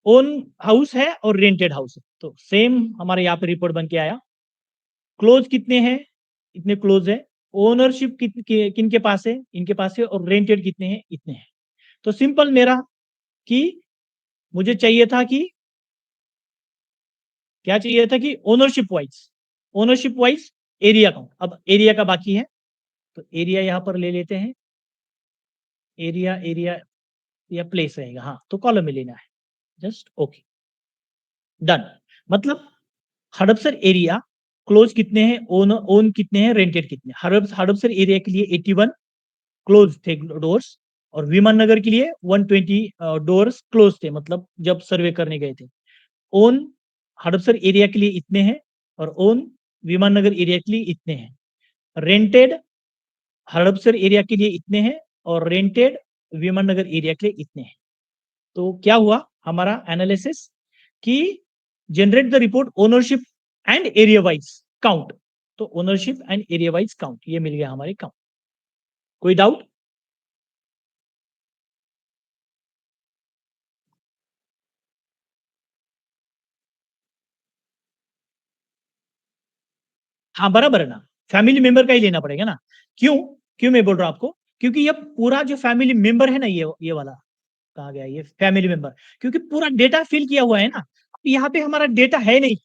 ओन हाउस है और रेंटेड हाउस है, तो सेम हमारे यहाँ पे रिपोर्ट बन के आया। क्लोज कितने हैं, इतने क्लोज है। ओनरशिप किन के पास है, इनके पास है। और रेंटेड कितने हैं, इतने हैं। तो सिंपल मेरा कि मुझे चाहिए था कि क्या चाहिए था कि ओनरशिप वाइज एरिया काउंट। अब एरिया का बाकी है, तो एरिया यहां पर ले लेते हैं। एरिया एरिया या प्लेस रहेगा, हाँ तो कॉलम में लेना है, जस्ट ओके, डन। मतलब हड़पसर एरिया क्लोज कितने हैं, ओन कितने हैं, रेंटेड कितने हैं। हड़पसर एरिया के लिए 81 क्लोज थे डोर्स, और विमान नगर के लिए 120 डोर्स क्लोज थे, मतलब जब सर्वे करने गए थे। ओन हड़पसर एरिया के लिए इतने हैं, और ओन विमान नगर एरिया के लिए इतने हैं। रेंटेड हड़पसर एरिया के लिए इतने हैं, और रेंटेड विमान नगर एरिया के लिए इतने हैं। तो क्या हुआ हमारा एनालिसिस कि generate the report ownership and area wise count. तो ownership and area wise count ये मिल गया हमारे काउंट। कोई डाउट? हाँ बराबर है ना, फैमिली मेंबर का ही लेना पड़ेगा ना। क्यों क्यों मैं बोल रहा हूं आपको, क्योंकि ये पूरा जो फैमिली मेंबर है ना, ये वाला कहा गया, ये फैमिली मेंबर, क्योंकि पूरा डेटा फिल किया हुआ है ना। यहाँ पे हमारा डेटा है नहीं,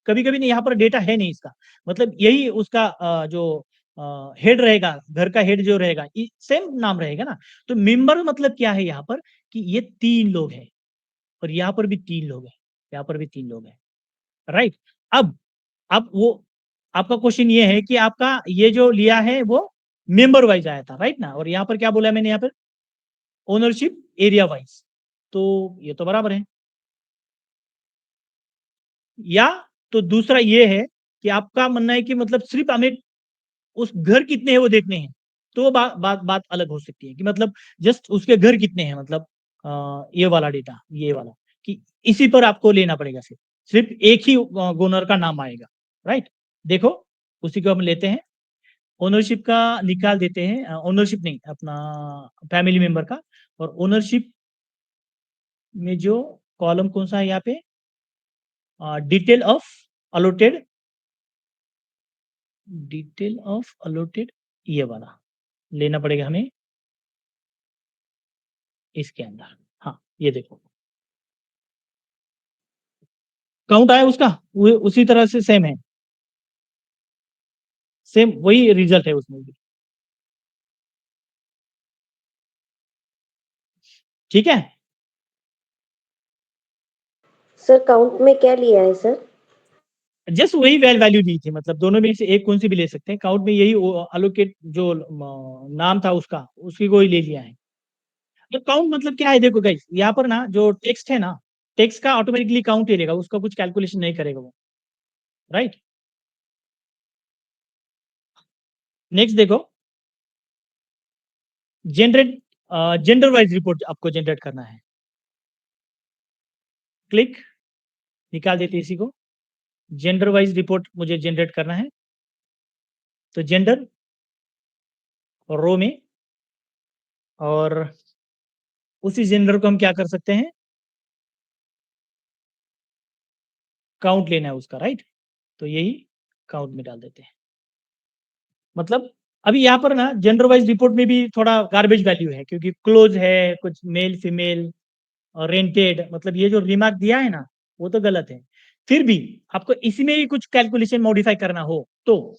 कभी कभी नहीं, यहाँ पर डेटा है नहीं इसका। मतलब यही उसका जो हेड रहेगा, घर का हेड जो रहेगा, सेम नाम रहेगा ना। तो मेंबर मतलब क्या है यहाँ पर, कि ये 3 लोग हैं, और यहाँ पर भी 3 लोग हैं, यहाँ पर भी 3 लोग हैं, राइट। अब वो आपका क्वेश्चन ये है कि आपका ये जो लिया है वो मेंबर वाइज आया था, राइट ना। और यहाँ पर क्या बोला मैंने, यहाँ पर ओनरशिप एरिया वाइज, तो ये तो बराबर है। या तो दूसरा ये है कि आपका मानना है कि मतलब सिर्फ हमें उस घर कितने हैं वो देखने हैं, तो बात अलग हो सकती है कि मतलब जस्ट उसके घर कितने हैं, मतलब ये वाला डेटा, ये वाला, कि इसी पर आपको लेना पड़ेगा। सिर्फ एक ही ओनर का नाम आएगा, राइट। देखो उसी को हम लेते हैं, ओनरशिप का निकाल देते हैं, ओनरशिप नहीं, अपना फैमिली मेंबर का। और ओनरशिप में जो कॉलम कौन सा है यहाँ पे, डिटेल ऑफ अलॉटेड, ये वाला लेना पड़ेगा हमें इसके अंदर। हाँ ये देखो काउंट आया उसका, उसी तरह से सेम है, सेम वही रिजल्ट है उसमें भी, ठीक है। सर काउंट में क्या लिया है सर? जस्ट वही वैल्यू दी थी, मतलब दोनों में से एक कौन सी भी ले सकते हैं। काउंट में यही अलोकेट जो नाम था उसका, उसी को ही ले लिया है। तो काउंट मतलब क्या है, देखो गाइस यहाँ पर ना जो टेक्स्ट है ना, टेक्स्ट का ऑटोमेटिकली काउंट ही लेगा, उसका कुछ कैलकुलेशन नहीं करेगा वो, राइट। नेक्स्ट देखो, जनरेट जेंडर वाइज रिपोर्ट आपको जनरेट करना है। क्लिक, निकाल देते इसी को। जेंडर वाइज रिपोर्ट मुझे जनरेट करना है, तो जेंडर रो में, और उसी जेंडर को हम क्या कर सकते हैं, काउंट लेना है उसका, राइट। तो यही काउंट में डाल देते हैं। मतलब अभी यहाँ पर ना जेंडर वाइज रिपोर्ट में भी थोड़ा गार्बेज वैल्यू है, क्योंकि क्लोज है, कुछ मेल फीमेल और रेंटेड, मतलब ये जो रिमार्क दिया है ना वो तो गलत है। फिर भी आपको इसमें ही कुछ कैलकुलेशन मॉडिफाई करना हो तो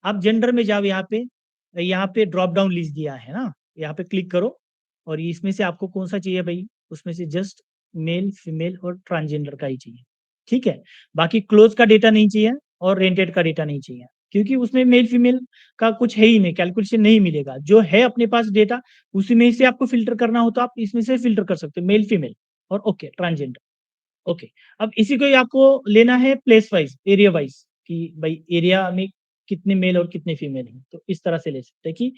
आप जेंडर में जाओ, यहाँ पे ड्रॉप डाउन लिस्ट दिया है ना, यहाँ पे क्लिक करो और इसमें से आपको कौन सा चाहिए भाई, उसमें से जस्ट मेल फीमेल और ट्रांसजेंडर का ही चाहिए, ठीक है। बाकी क्लोज का डेटा नहीं चाहिए और रेंटेड का डेटा नहीं चाहिए, क्योंकि उसमें मेल फीमेल का कुछ है ही नहीं, कैलकुलेशन नहीं मिलेगा। जो है अपने पास डेटा उसी में से आपको फिल्टर करना हो तो आप इसमें से फिल्टर कर सकते हो, मेल फीमेल और ओके ट्रांसजेंडर। ओके, अब इसी को ही आपको लेना है प्लेस वाइज, एरिया वाइज, कि भाई एरिया में कितने मेल और कितने फीमेल हैं, तो इस तरह से ले सकते हैं कि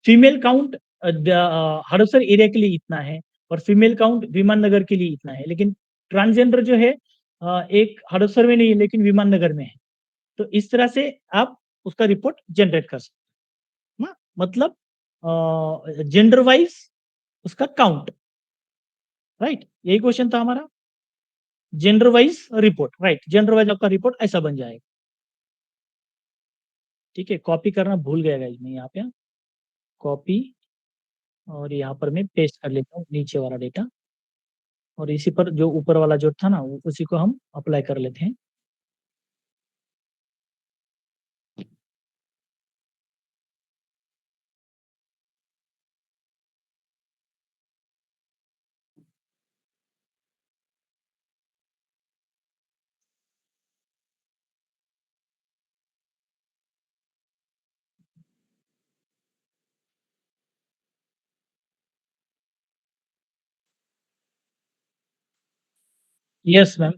फीमेल काउंट हड़पसर एरिया के लिए इतना है और फीमेल काउंट विमान नगर के लिए इतना है, लेकिन ट्रांसजेंडर जो है एक हड़पसर में नहीं है लेकिन विमान नगर में है। तो इस तरह से आप उसका रिपोर्ट जनरेट कर सकते हैं, मतलब जेंडर वाइज उसका काउंट, राइट। यही क्वेश्चन था हमारा, gender wise report, right. Gender wise आपका रिपोर्ट ऐसा बन जाएगा, ठीक है। कॉपी करना भूल गया गाइस मैं, यहाँ पे कॉपी और यहाँ पर मैं पेस्ट कर लेता हूँ नीचे वाला डेटा, और इसी पर जो ऊपर वाला जो था ना उसी को हम अप्लाई कर लेते हैं। Yes ma'am.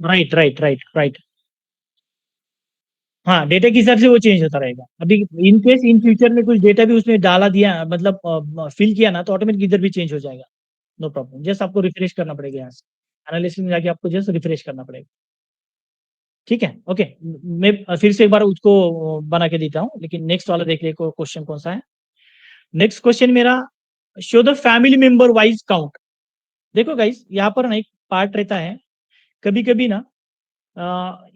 Right right right right. हाँ, डेटा के हिसाब से वो चेंज होता रहेगा। अभी इन केस इन फ्यूचर में कुछ डेटा भी उसमें डाला दिया, मतलब फिल किया ना, तो ऑटोमेटिक इधर भी चेंज हो जाएगा, नो प्रॉब्लम। जस्ट आपको रिफ्रेश करना पड़ेगा, यहाँ से एनालिसिस में जाके आपको जस्ट रिफ्रेश करना पड़ेगा, ठीक है। ओके, मैं फिर से एक बार उसको बना के देता हूँ, लेकिन नेक्स्ट वाला देख ले क्वेश्चन कौन सा है। नेक्स्ट क्वेश्चन मेरा, show the family member wise count. देखो गाइस, यहाँ पर ना एक पार्ट रहता है, कभी कभी ना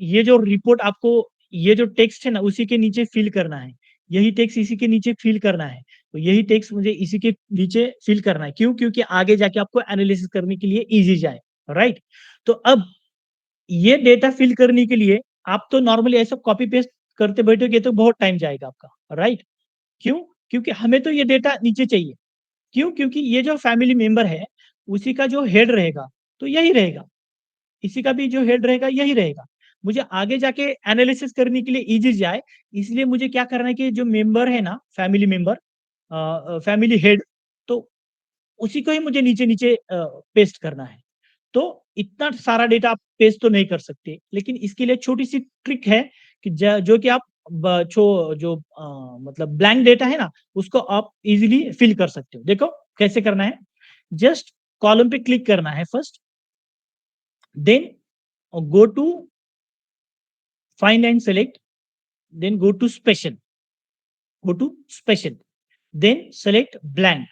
ये जो रिपोर्ट आपको, ये जो टेक्स्ट है ना उसी के नीचे फिल करना है, यही टेक्स्ट इसी के नीचे फिल करना है, तो यही टेक्स्ट मुझे इसी के नीचे फिल करना है। क्यों? क्योंकि आगे जाके आपको एनालिसिस करने के लिए इजी जाए, राइट। तो अब ये डेटा फिल करने के लिए आप तो नॉर्मली ऐसा कॉपी पेस्ट करते बैठोगे तो बहुत टाइम जाएगा आपका, राइट। क्यों? क्योंकि हमें तो ये डेटा नीचे चाहिए। क्यों? क्योंकि ये जो फैमिली मेंबर है उसी का जो हेड रहेगा तो यही रहेगा, इसी का भी जो हेड रहेगा यही रहेगा। मुझे आगे जाके एनालिसिस करने के लिए इजी जाए, इसलिए मुझे क्या करना है कि जो मेंबर है ना, फैमिली मेंबर, फैमिली हेड, तो उसी को ही मुझे नीचे नीचे पेस्ट करना है। तो इतना सारा डेटा आप पेस्ट तो नहीं कर सकते, लेकिन इसके लिए छोटी सी ट्रिक है कि जो कि आप मतलब ब्लैंक डेटा है ना उसको आप इजीली फिल कर सकते हो। देखो कैसे करना है, जस्ट कॉलम पे क्लिक करना है first, then go to find and select, then go to special, then select blank,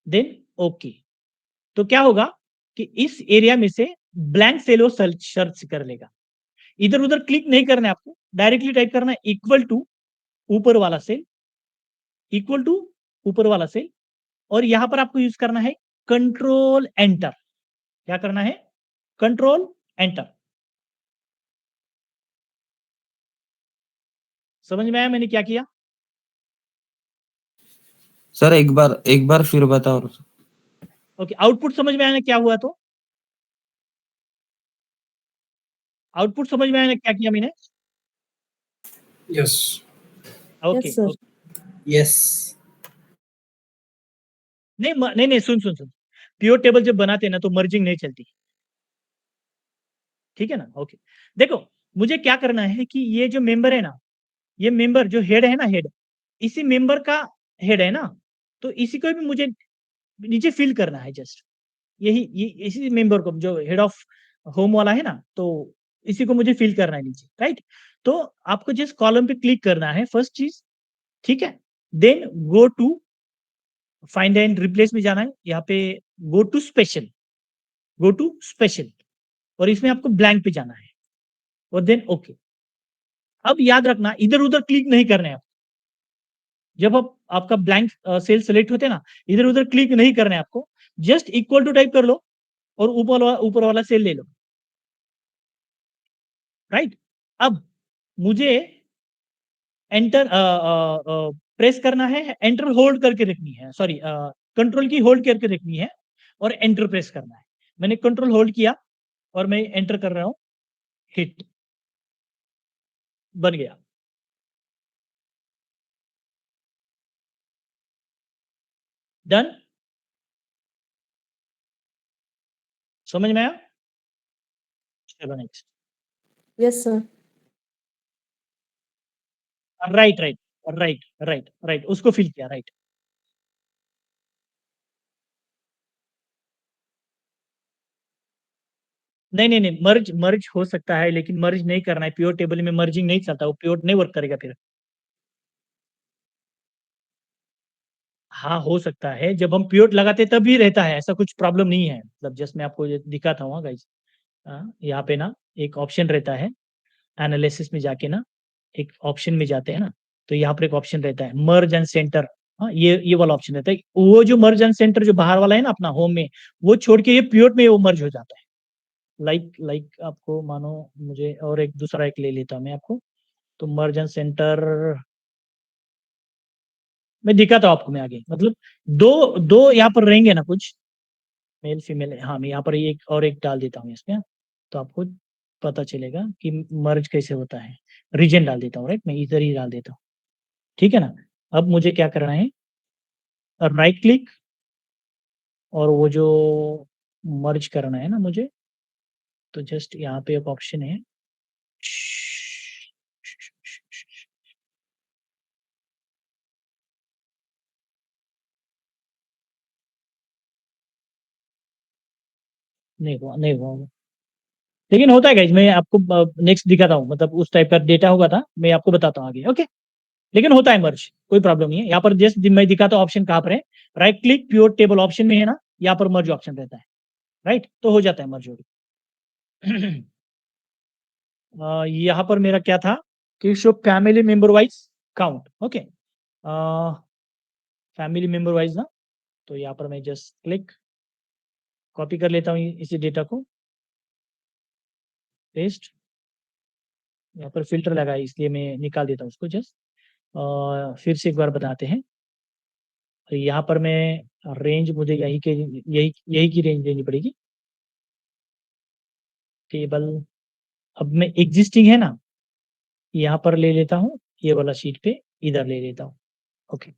then okay। तो क्या होगा कि इस एरिया में से ब्लैंक सेल वो सर्च कर लेगा। इधर उधर क्लिक नहीं करना है आपको, डायरेक्टली टाइप करना है इक्वल टू ऊपर वाला सेल, इक्वल टू ऊपर वाला सेल, और यहां पर आपको यूज करना है कंट्रोल एंटर। क्या करना है? Control enter. समझ में आया मैंने क्या किया? सर एक बार फिर बताओ। ओके, आउटपुट समझ में आया ना क्या हुआ? तो आउटपुट समझ में आया ना क्या किया मैंने? Yes. Okay, Yes, sir. Yes. नहीं, सुन। प्योर टेबल जब बनाते हैं ना तो मर्जिंग नहीं चलती, ठीक है ना। ओके, देखो मुझे क्या करना है कि ये जो मेंबर है ना, ये मेंबर जो हेड है ना, हेड इसी मेंबर का हेड है ना, तो इसी को भी मुझे नीचे फिल करना है। जस्ट ये इसी मेंबर को, जो हेड ऑफ होम वाला है ना, तो इसी को मुझे फिल करना है नीचे, राइट। तो आपको जिस कॉलम पे क्लिक करना है फर्स्ट चीज, ठीक है, then go to find and replace में जाना है, यहाँ पे गो टू स्पेशल, और इसमें आपको ब्लैंक पे जाना है और देन ओके। अब याद रखना इधर उधर क्लिक नहीं करना है। जब आप आपका ब्लैंक सेल सेलेक्ट होते हैं ना, इधर उधर क्लिक नहीं करना है आपको, जस्ट इक्वल टू टाइप कर लो और ऊपर वाला सेल ले लो, राइट। अब मुझे एंटर प्रेस करना है, एंटर होल्ड करके रखनी है, सॉरी कंट्रोल की होल्ड करके रखनी है और एंटर प्रेस करना है। मैंने कंट्रोल होल्ड किया और मैं एंटर कर रहा हूं, हिट बन गया। डन, समझ में आया? चलो next. Yes, sir. Right right right right right, उसको फिल किया, राइट। नहीं नहीं नहीं, मर्ज मर्ज हो सकता है, लेकिन मर्ज नहीं करना है, प्योर टेबल में मर्जिंग नहीं चलता, वो प्योर नहीं वर्क करेगा फिर। हाँ हो सकता है, जब हम प्योर लगाते तब भी रहता है, ऐसा कुछ प्रॉब्लम नहीं है। मतलब जस्ट मैं आपको ये दिखाता हूँ गाइस, यहाँ पे ना एक ऑप्शन रहता है, एनालिसिस में जाके ना एक ऑप्शन में जाते हैं ना, तो यहाँ पर एक ऑप्शन रहता है मर्ज एंड सेंटर। हाँ, ये वाला ऑप्शन रहता है, वो जो मर्ज एंड सेंटर जो बाहर वाला है ना अपना होम में, वो छोड़ के ये प्योर में वो मर्ज हो जाता है। लाइक आपको मानो, मुझे और एक दूसरा एक ले लेता हूँ मैं आपको, तो मर्ज एंड सेंटर मैं दिखाता हूँ आपको, मैं आगे मतलब दो दो यहाँ पर रहेंगे ना कुछ, मेल फीमेल, हाँ मैं यहाँ पर एक और एक डाल देता हूँ इसमें, तो आपको पता चलेगा कि मर्ज कैसे होता है। रीजन डाल देता हूँ, राइट, मैं इधर ही डाल देता हूँ, ठीक है ना। अब मुझे क्या करना है, राइट क्लिक और वो जो मर्ज करना है ना मुझे, तो जस्ट यहाँ पे एक ऑप्शन है, नहीं हुआ, लेकिन होता है गाइस, मैं आपको नेक्स्ट दिखाता हूँ, मतलब उस टाइप का डेटा होगा था, मैं आपको बताता हूँ आगे, ओके। लेकिन होता है मर्ज, कोई प्रॉब्लम नहीं है। यहाँ पर जस्ट मैं दिखाता हूँ ऑप्शन कहाँ पर है, right click pure table option में है ना, यहाँ पर मर्ज ऑप्शन रहता है, राइट, तो हो जाता है मर्ज। यहाँ पर मेरा क्या था कि show family member wise count, okay, family member wise ना, तो यहाँ पर मैं जस्ट क्लिक कॉपी कर लेता हूँ इसी डेटा को, पेस्ट, यहाँ पर फिल्टर लगा है इसलिए मैं निकाल देता हूँ उसको जस्ट, फिर से एक बार बताते हैं। तो यहाँ पर मैं रेंज, मुझे यही की रेंज लेनी पड़ेगी, टेबल। अब मैं एग्जिस्टिंग है ना, यहाँ पर ले लेता हूँ, ये वाला शीट पे इधर ले लेता हूँ, ओके।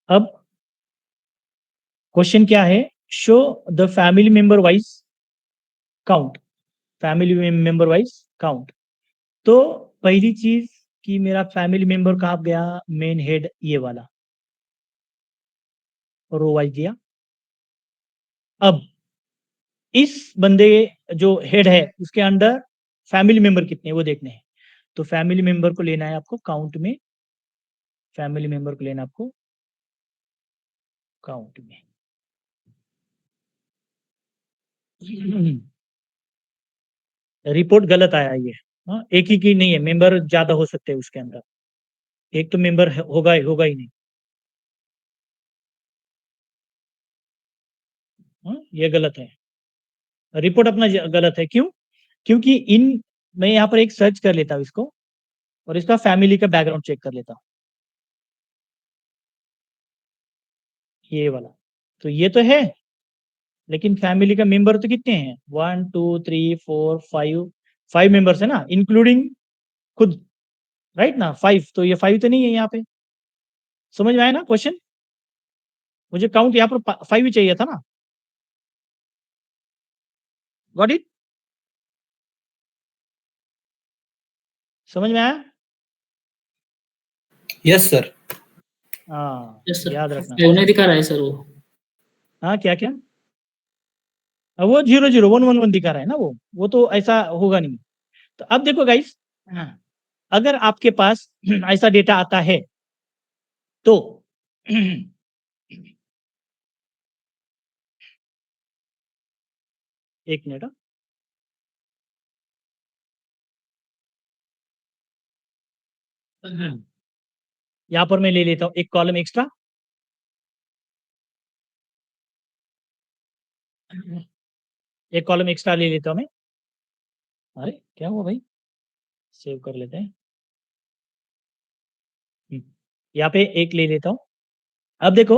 अब क्वेश्चन क्या है, show the family member wise count, family member wise count. तो पहली चीज कि मेरा फैमिली मेंबर कहाँ गया, मेन हेड ये वाला, रो वाइज दिया। अब इस बंदे जो हेड है उसके अंडर फैमिली मेंबर कितने हैं वो देखने हैं, तो फैमिली मेंबर को लेना है आपको काउंट में, फैमिली मेंबर को लेना आपको काउंट में। रिपोर्ट गलत आया ये, हाँ एक ही की नहीं है, मेंबर ज्यादा हो सकते हैं उसके अंदर, एक तो मेंबर होगा ही नहीं, हाँ ये गलत है, रिपोर्ट अपना गलत है। क्यों? क्योंकि इन, मैं यहाँ पर एक सर्च कर लेता हूँ इसको और इसका फैमिली का बैकग्राउंड चेक कर लेता हूँ, ये वाला, तो ये तो है, लेकिन फैमिली का मेंबर तो कितने हैं, 1 2 3 4 5, 5 मेंबर्स है ना, इंक्लूडिंग खुद, राइट ना, 5, तो ये 5 तो नहीं है यहाँ पे। समझ में आया ना क्वेश्चन? मुझे काउंट यहाँ पर 5 ही चाहिए था ना, गॉट इट? समझ में आया? Yes sir. हाँ यस सर, याद रखना। फाइव नहीं दिखा रहा है सर वो। हाँ क्या क्या, वो 0 0 1 1 1 दिखा रहा है ना, वो तो ऐसा होगा नहीं। तो अब देखो गाइस, अगर आपके पास ऐसा डेटा आता है तो एक मिनट, यहां पर मैं ले लेता हूं एक कॉलम एक्स्ट्रा, एक कॉलम एक्स्ट्रा ले लेता हूं मैं। अरे क्या हुआ भाई, सेव कर लेते हैं। यहाँ पे एक ले लेता हूं। अब देखो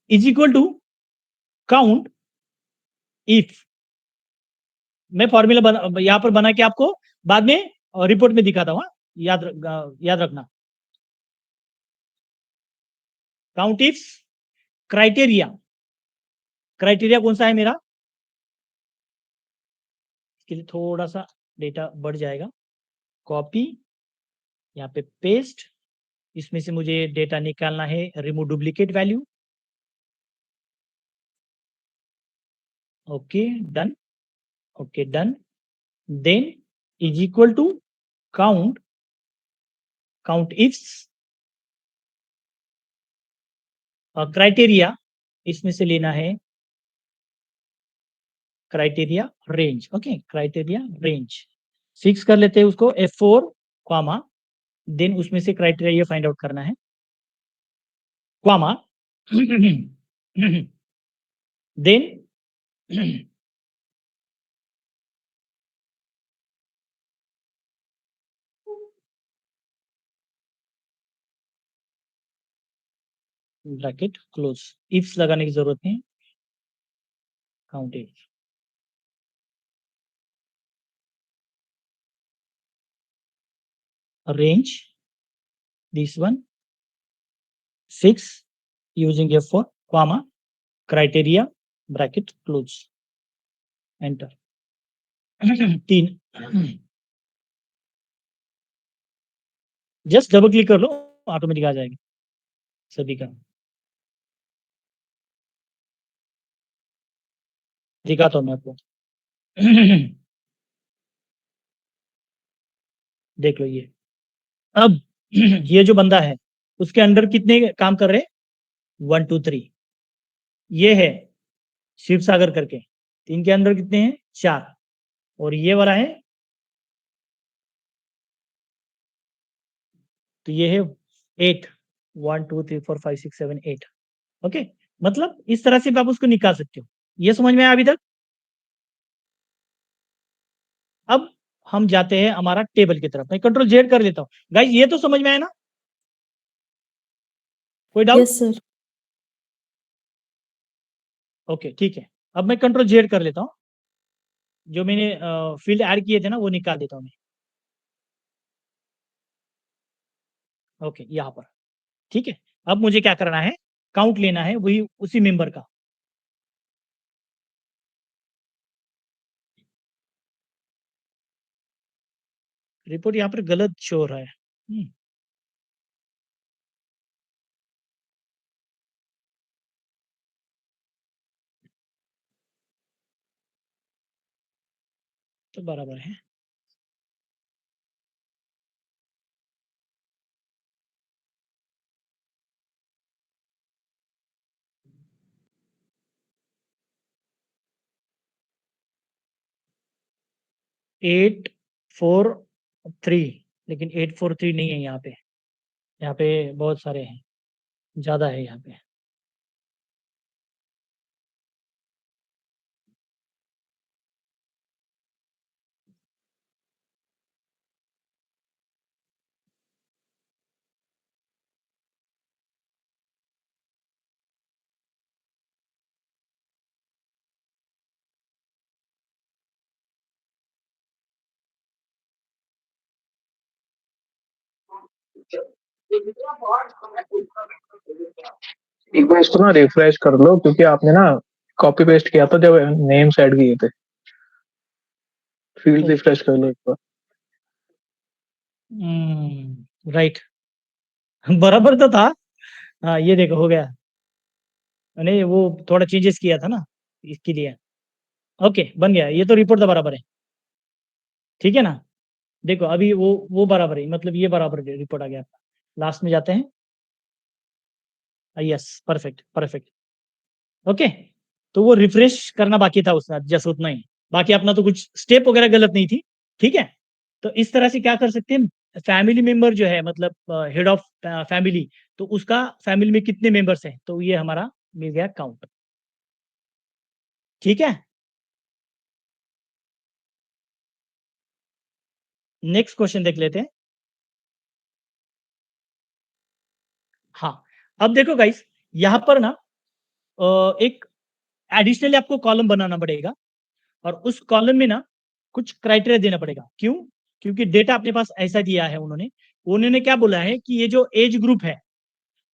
is equal to count if, मैं फॉर्मूला बना यहाँ पर बना के आपको बाद में रिपोर्ट में दिखाता हूँ, याद रखना। काउंट इफ क्राइटेरिया, क्राइटेरिया कौन सा है मेरा, इसके लिए थोड़ा सा डेटा बढ़ जाएगा। कॉपी, यहाँ पे पेस्ट, इसमें से मुझे डेटा निकालना है, remove duplicate value. Okay done, okay done. Then is equal to count, count ifs और क्राइटेरिया, इसमें से लेना है criteria range. Okay criteria range fix कर लेते हैं उसको F4 कॉमा, देन उसमें से क्राइटेरिया ये फाइंड आउट करना है, comma then bracket close, ifs लगाने की जरूरत नहीं, count if. range this one fix using F4 comma criteria bracket close, enter। 3 just double click कर लो, ऑटोमेटिक आ जाएगा सभी का। दिखाता हूं मैं आपको देख लो ये। अब ये जो बंदा है उसके अंडर कितने काम कर रहे हैं, 1 2 3। ये है शिव सागर करके, इनके अंदर कितने हैं, 4, और ये वाला है तो ये है 8, 1 2 3 4 5 6 7 8। ओके, मतलब इस तरह से आप उसको निकाल सकते हो। ये समझ में आया अभी तक। अब हम जाते हैं हमारा टेबल की तरफ, मैं कंट्रोल जेड कर लेता हूं। गाइस ये तो समझ में आया ना, कोई डाउट? Yes sir. ओके ठीक है, अब मैं कंट्रोल जेड कर लेता हूं, जो मैंने फील्ड ऐड किए थे ना वो निकाल देता हूं मैं। ओके यहाँ पर ठीक है। अब मुझे क्या करना है, काउंट लेना है वही उसी मेंबर का। रिपोर्ट यहाँ पर गलत शो हो रहा है। तो बराबर है। एट फोर थ्री, लेकिन 843 नहीं है यहाँ पे, यहाँ पे बहुत सारे हैं, ज्यादा है यहाँ पे। एक बार इसको ना रिफ्रेश कर लो, क्योंकि आपने ना कॉपी पेस्ट किया था जब नेम्स ऐड किए थे। फील्ड रिफ्रेश कर लो एक बार। राइट बराबर तो था। हाँ ये देखो हो गया, मैंने वो थोड़ा चेंजेस किया था ना इसके लिए। ओके बन गया, ये तो रिपोर्ट तो बराबर है, ठीक है ना। देखो अभी वो बराबर है, मतलब ये बराबर रिपोर्ट आ गया आपका। लास्ट में जाते हैं, यस परफेक्ट परफेक्ट। ओके तो वो रिफ्रेश करना बाकी था उसमें, जैसे उतना ही, बाकी अपना तो कुछ स्टेप वगैरह गलत नहीं थी, ठीक है। तो इस तरह से क्या कर सकते हैं, फैमिली मेंबर जो है मतलब हेड ऑफ फैमिली, तो उसका फैमिली में कितने मेंबर्स हैं, तो ये हमारा मिल गया काउंट। ठीक है, नेक्स्ट क्वेश्चन देख लेते हैं। हाँ, अब देखो गाइस, यहाँ पर ना एक एडिशनली आपको कॉलम बनाना पड़ेगा और उस कॉलम में ना कुछ क्राइटेरिया देना पड़ेगा। क्यों? क्योंकि डेटा अपने पास ऐसा दिया है उन्होंने क्या बोला है कि ये जो एज ग्रुप है,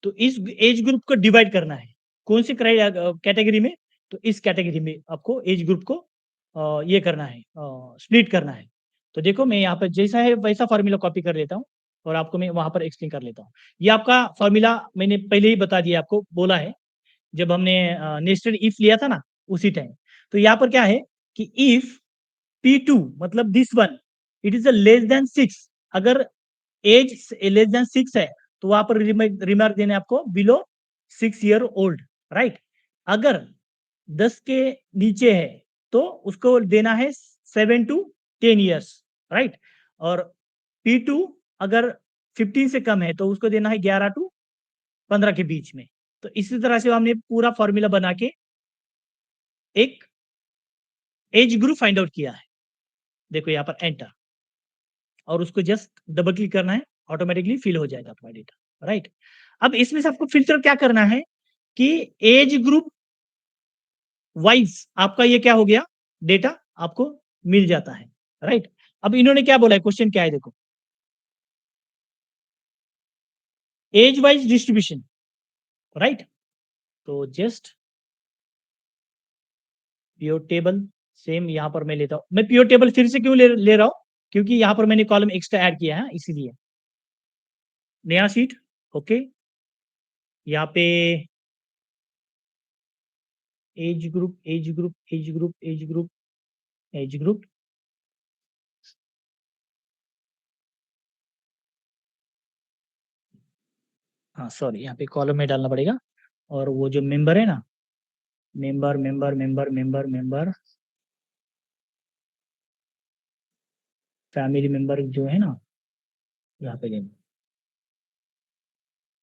तो इस एज ग्रुप को डिवाइड करना है। कौन सी कैटेगरी में? तो इस कैटेगरी में आपको एज ग्रुप को ये करना है, स्प्लिट करना है। तो देखो मैं यहाँ पर जैसा है वैसा फॉर्मूला कॉपी कर लेता हूँ और आपको मैं वहां पर एक्सप्लेन कर लेता हूँ। ये आपका फॉर्मूला मैंने पहले ही बता दिया, आपको बोला है जब हमने नेस्टेड इफ लिया था ना उसी टाइम। तो यहाँ पर क्या है कि इफ P2 मतलब this one it is less than 6, अगर एज लेस देन 6 है तो वहां पर रिमार्क देने आपको बिलो 6 ईयर ओल्ड, राइट। अगर 10 के नीचे है तो उसको देना है 7 to 10 ईयर्स, राइट। और P2 अगर 15 से कम है तो उसको देना है 11 to 15 के बीच में। तो इसी तरह से हमने पूरा फॉर्मूला बना के एक एज ग्रुप फाइंड आउट किया है। देखो यहाँ पर एंटर, और उसको जस्ट डबल क्लिक करना है, ऑटोमेटिकली फिल हो जाएगा आपका डेटा, राइट। अब इसमें से आपको फिल्टर क्या करना है कि एज ग्रुप वाइज आपका ये क्या हो गया, डेटा आपको मिल जाता है, राइट। अब इन्होंने क्या बोला है, क्वेश्चन क्या है देखो, एज वाइज डिस्ट्रीब्यूशन, राइट। तो जस्ट प्योर टेबल सेम यहाँ पर मैं लेता हूँ। मैं प्योर टेबल फिर से क्यों ले रहा हूँ, क्योंकि यहाँ पर मैंने कॉलम एक्स्ट्रा ऐड किया है इसीलिए। नया शीट, ओके। यहाँ पे age group age group age group age group age group, हाँ सॉरी, यहाँ पे कॉलम में डालना पड़ेगा। और वो जो मेंबर है ना, member member member member member family member जो है ना, यहाँ पे देना।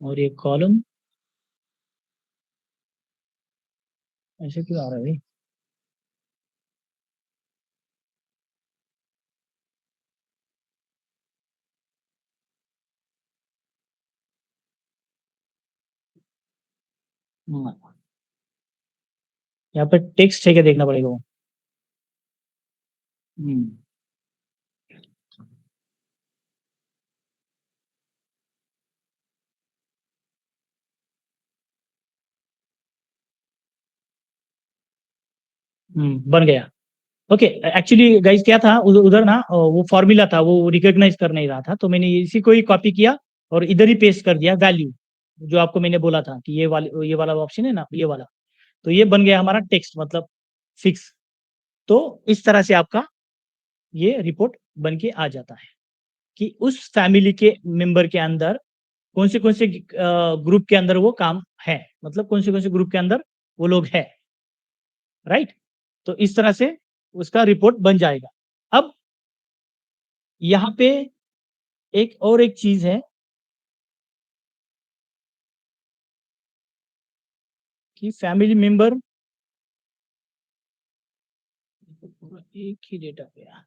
और ये कॉलम ऐसे क्यों आ रहा है भाई? हाँ, यहाँ पर टेक्स्ट है क्या, देखना पड़ेगा वो। हम्म, बन गया। ओके, एक्चुअली गाइस क्या था उधर ना वो फॉर्मूला था, वो रिकॉग्नाइज कर नहीं रहा था, तो मैंने इसी को ही कॉपी किया और इधर ही पेस्ट कर दिया वैल्यू, जो आपको मैंने बोला था कि ये वाला ऑप्शन है ना, ये वाला। तो ये बन गया हमारा टेक्स्ट, मतलब फिक्स। तो इस तरह से आपका ये रिपोर्ट बन के आ जाता है कि उस फैमिली के मेंबर के अंदर कौन से ग्रुप के अंदर वो काम है, मतलब कौन से ग्रुप के अंदर वो लोग है, राइट। तो इस तरह से उसका रिपोर्ट बन जाएगा। अब यहाँ पे एक चीज है कि फैमिली मेंबर एक ही डेटा पे है।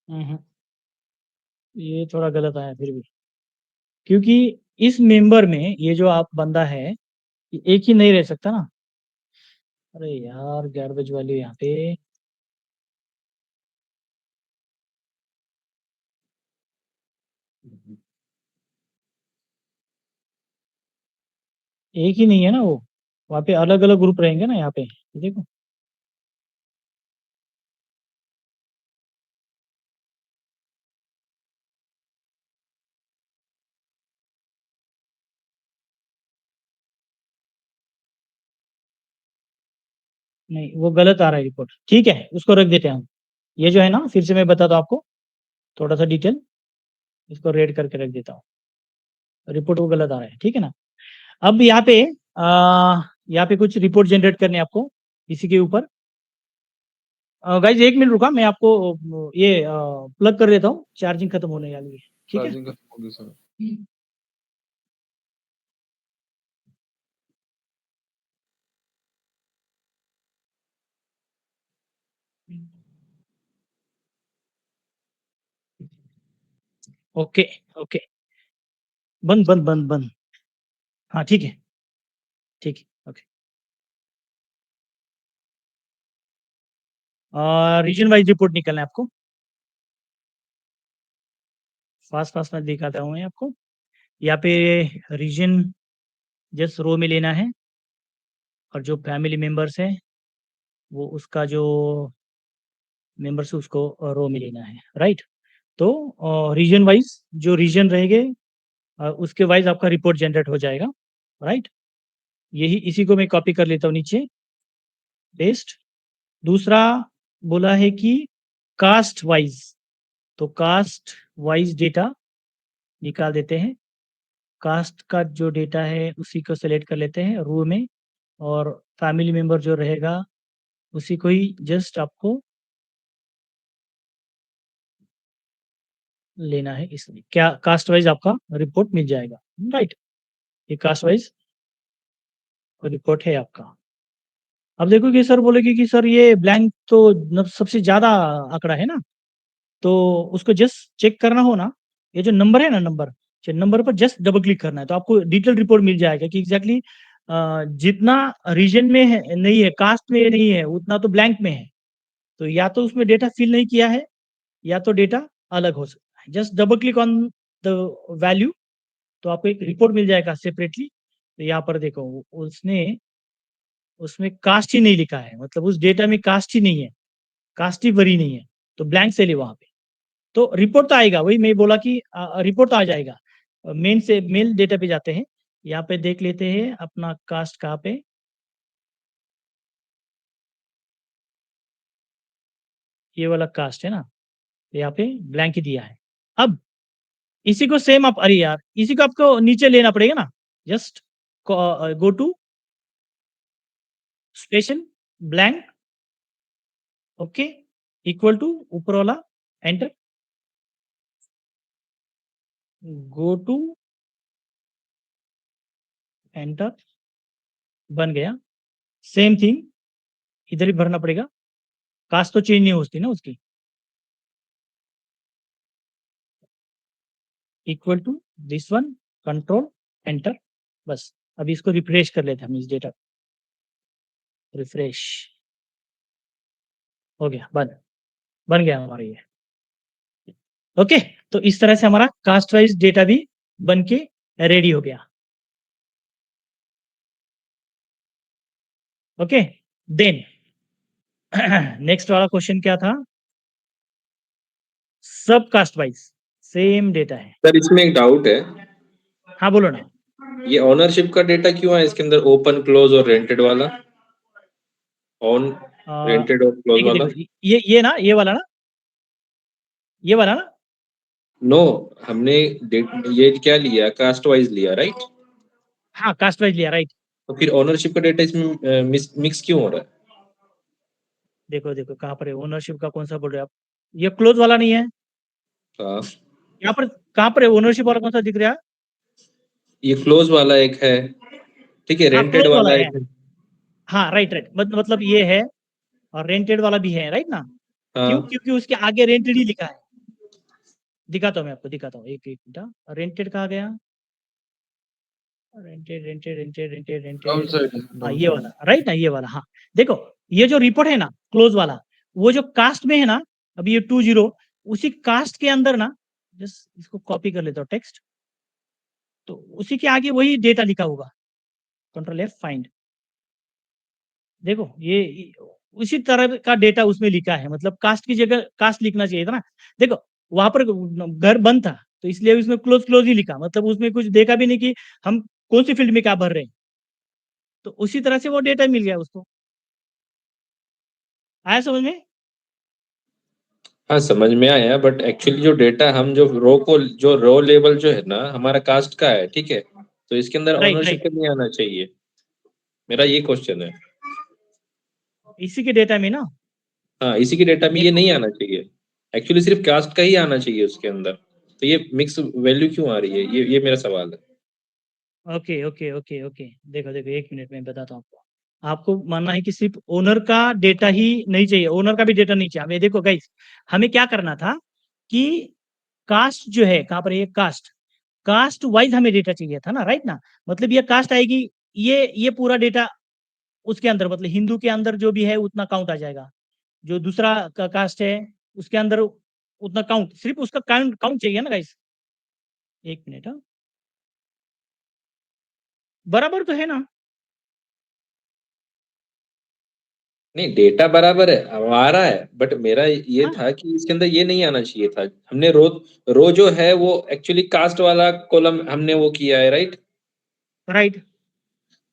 हम्म, ये थोड़ा गलत आया फिर भी, क्योंकि इस मेंबर में ये जो आप बंदा है ये एक ही नहीं रह सकता ना। अरे यार गार्बेज वाली यहाँ पे एक ही नहीं है ना वो, वहाँ पे अलग अलग ग्रुप रहेंगे ना यहाँ पे, देखो। नहीं, वो गलत आ रहा है रिपोर्ट। ठीक है, उसको रख देते हैं हम। ये जो है ना, फिर से मैं बताता हूँ आपको थोड़ा सा डिटेल, इसको रेड करके रख देता हूँ। रिपोर्ट वो गलत आ रहा है, ठीक है ना। अब यहाँ पे कुछ रिपोर्ट जनरेट करने हैं आपको इसी के ऊपर। गाइज 1 मिनट रुका, मैं आपको ये प्लग कर देता हूँ, चार्जिंग खत्म होने वाली है, ठीक है। होगी सर। ओके ओके, बंद बंद बंद बंद। हाँ ठीक है, ठीक है, ओके। रीजन वाइज रिपोर्ट निकलना है आपको। फास्ट फास्ट में दिखाता हूँ मैं आपको। यहाँ पे रीजन जस्ट रो में लेना है, और जो फैमिली मेंबर्स है वो उसका जो मेंबर्स है उसको रो में लेना है, राइट। तो रीजन वाइज जो रीजन रहेंगे उसके वाइज आपका रिपोर्ट जनरेट हो जाएगा, राइट। यही इसी को मैं कॉपी कर लेता हूँ नीचे, पेस्ट। दूसरा बोला है कि कास्ट वाइज, तो कास्ट वाइज डेटा निकाल देते हैं। कास्ट का जो डेटा है उसी को सेलेक्ट कर लेते हैं रो में, और फैमिली मेंबर जो रहेगा उसी को ही जस्ट आपको लेना है। इसलिए क्या कास्ट वाइज आपका रिपोर्ट मिल जाएगा, राइट। ये कास्ट वाइज रिपोर्ट है आपका। अब देखो कि सर बोलेगी कि सर ये ब्लैंक तो सबसे ज्यादा आंकड़ा है ना, तो उसको जस्ट चेक करना हो ना, ये जो नंबर है ना, नंबर पर जस्ट डबल क्लिक करना है, तो आपको डिटेल रिपोर्ट मिल जाएगा कि एग्जैक्टली जितना रीजन में है नहीं है, कास्ट में नहीं है, उतना तो ब्लैंक में है। तो या तो उसमें डेटा फिल नहीं किया है, या तो डेटा अलग हो सकता है। Just double click on the value, तो आपको एक रिपोर्ट मिल जाएगा सेपरेटली। तो यहाँ पर देखो उसने उसमें कास्ट ही नहीं लिखा है, मतलब उस डेटा में कास्ट ही नहीं है, कास्ट ही भरी नहीं है, तो ब्लैंक सेल है वहां पे। तो रिपोर्ट तो आएगा, वही मैं बोला कि रिपोर्ट तो आ जाएगा। मेन से मेल डेटा पे जाते हैं, यहाँ पे देख लेते हैं अपना कास्ट कहाँ पे। ये वाला कास्ट है ना, तो यहाँ पे ब्लैंक ही दिया है। अब इसी को सेम आप, अरे यार इसी को आपको नीचे लेना पड़ेगा ना, just go to special blank, okay, equal to ऊपर वाला एंटर, गो टू एंटर, बन गया। सेम थिंग इधर ही भरना पड़ेगा, कास्ट तो चेंज नहीं होती ना उसकी, equal to this one, control enter, बस। अभी इसको रिफ्रेश कर लेते हैं हम, इस डेटा रिफ्रेश हो गया, बन गया हमारा ये। ओके, तो इस तरह से हमारा कास्ट वाइज डेटा भी बन के रेडी हो गया। ओके, देन नेक्स्ट वाला क्वेश्चन क्या था, सब कास्ट वाइज सेम डेटा है। सर इसमें एक डाउट है, हाँ बोलो ना। ये ओनरशिप का डेटा क्यों है इसके अंदर, ओपन क्लोज और रेंटेड वाला, ऑन रेंटेड और क्लोज देखिए वाला? देखो, ये ना, ये वाला ना, नो, हमने ये क्या लिया, कास्ट वाइज लिया, राइट? हाँ कास्ट वाइज लिया, राइट। तो फिर ओनरशिप का डेटा इसमें मिक्स क्यों हो रहा है? देखो कहाँ पर है ओनरशिप का, कौन सा बोल रहे हो आप? ये क्लोज वाला नहीं है, हाँ, यहाँ पर कहाँ पर है ओनरशिप वाला, कौन सा दिख रहा है? ये क्लोज वाला एक है, ठीक है, हाँ रेंटेड क्लोज वाला वाला है, एक है। हाँ राइट राइट, मतलब ये है, और रेंटेड वाला भी है, राइट ना। क्यों? हाँ, क्योंकि उसके आगे रेंटेड ही लिखा है। दिखाता हूँ मैं आपको, दिखाता हूँ, एक एक मिनट। रेंटेड कहाँ गया? रेंटेड, हाँ ये वाला, राइट ना, ये वाला, हाँ। देखो ये जो रिपोर्ट है ना क्लोज वाला, वो जो कास्ट में है ना, अभी ये 20, उसी कास्ट के अंदर ना, जस्ट इसको कॉपी कर लेता हूँ टेक्स्ट, तो उसी के आगे वही डेटा लिखा होगा, कंट्रोल F फाइंड। देखो ये उसी तरह का डेटा उसमें लिखा है, मतलब कास्ट की जगह कास्ट लिखना चाहिए था ना। देखो वहां पर घर बंद था, तो इसलिए उसमें क्लोज क्लोज ही लिखा, मतलब उसमें कुछ देखा भी नहीं कि हम कौन सी फील्ड में क्या भर रहे हैं, तो उसी तरह से वो डेटा मिल गया उसको। आया समझ में? हाँ समझ में आया, बट एक्चुअली जो डेटा हम जो रो लेवल जो है ना हमारा कास्ट का है, ठीक है, तो इसके अंदर राइट ऑनरशिप राइट, नहीं आना चाहिए, मेरा ये क्वेश्चन है। इसी के डेटा में ना हाँ इसी के डेटा में ये देखो, नहीं आना चाहिए, एक्चुअली सिर्फ कास्ट का ही आना चाहिए उसके अंदर, तो ये मिक्स वैल्यू क्यों आ रही है, ये मेरा सवाल है। ओके ओके ओके ओके, देखो देखो 1 मिनट में बताता हूँ आपको। आपको मानना है कि सिर्फ ओनर का डेटा ही नहीं चाहिए, ओनर का भी डेटा नहीं चाहिए हमें। देखो गाइस, हमें क्या करना था कि कास्ट जो है, कहाँ पर ये कास्ट वाइज हमें डेटा चाहिए था ना, राइट ना। मतलब ये कास्ट आएगी, ये पूरा डेटा उसके अंदर, मतलब हिंदू के अंदर जो भी है उतना काउंट आ जाएगा, जो दूसरा का कास्ट है उसके अंदर उतना काउंट, सिर्फ उसका काउंट काउंट चाहिए ना गाइस। 1 मिनट, हाँ बराबर तो है ना? नहीं डेटा बराबर है, अब आ रहा है, बट मेरा ये हाँ था कि इसके अंदर ये नहीं आना चाहिए था। हमने रो जो है वो एक्चुअली कास्ट वाला कॉलम हमने वो किया है, राइट। राइट,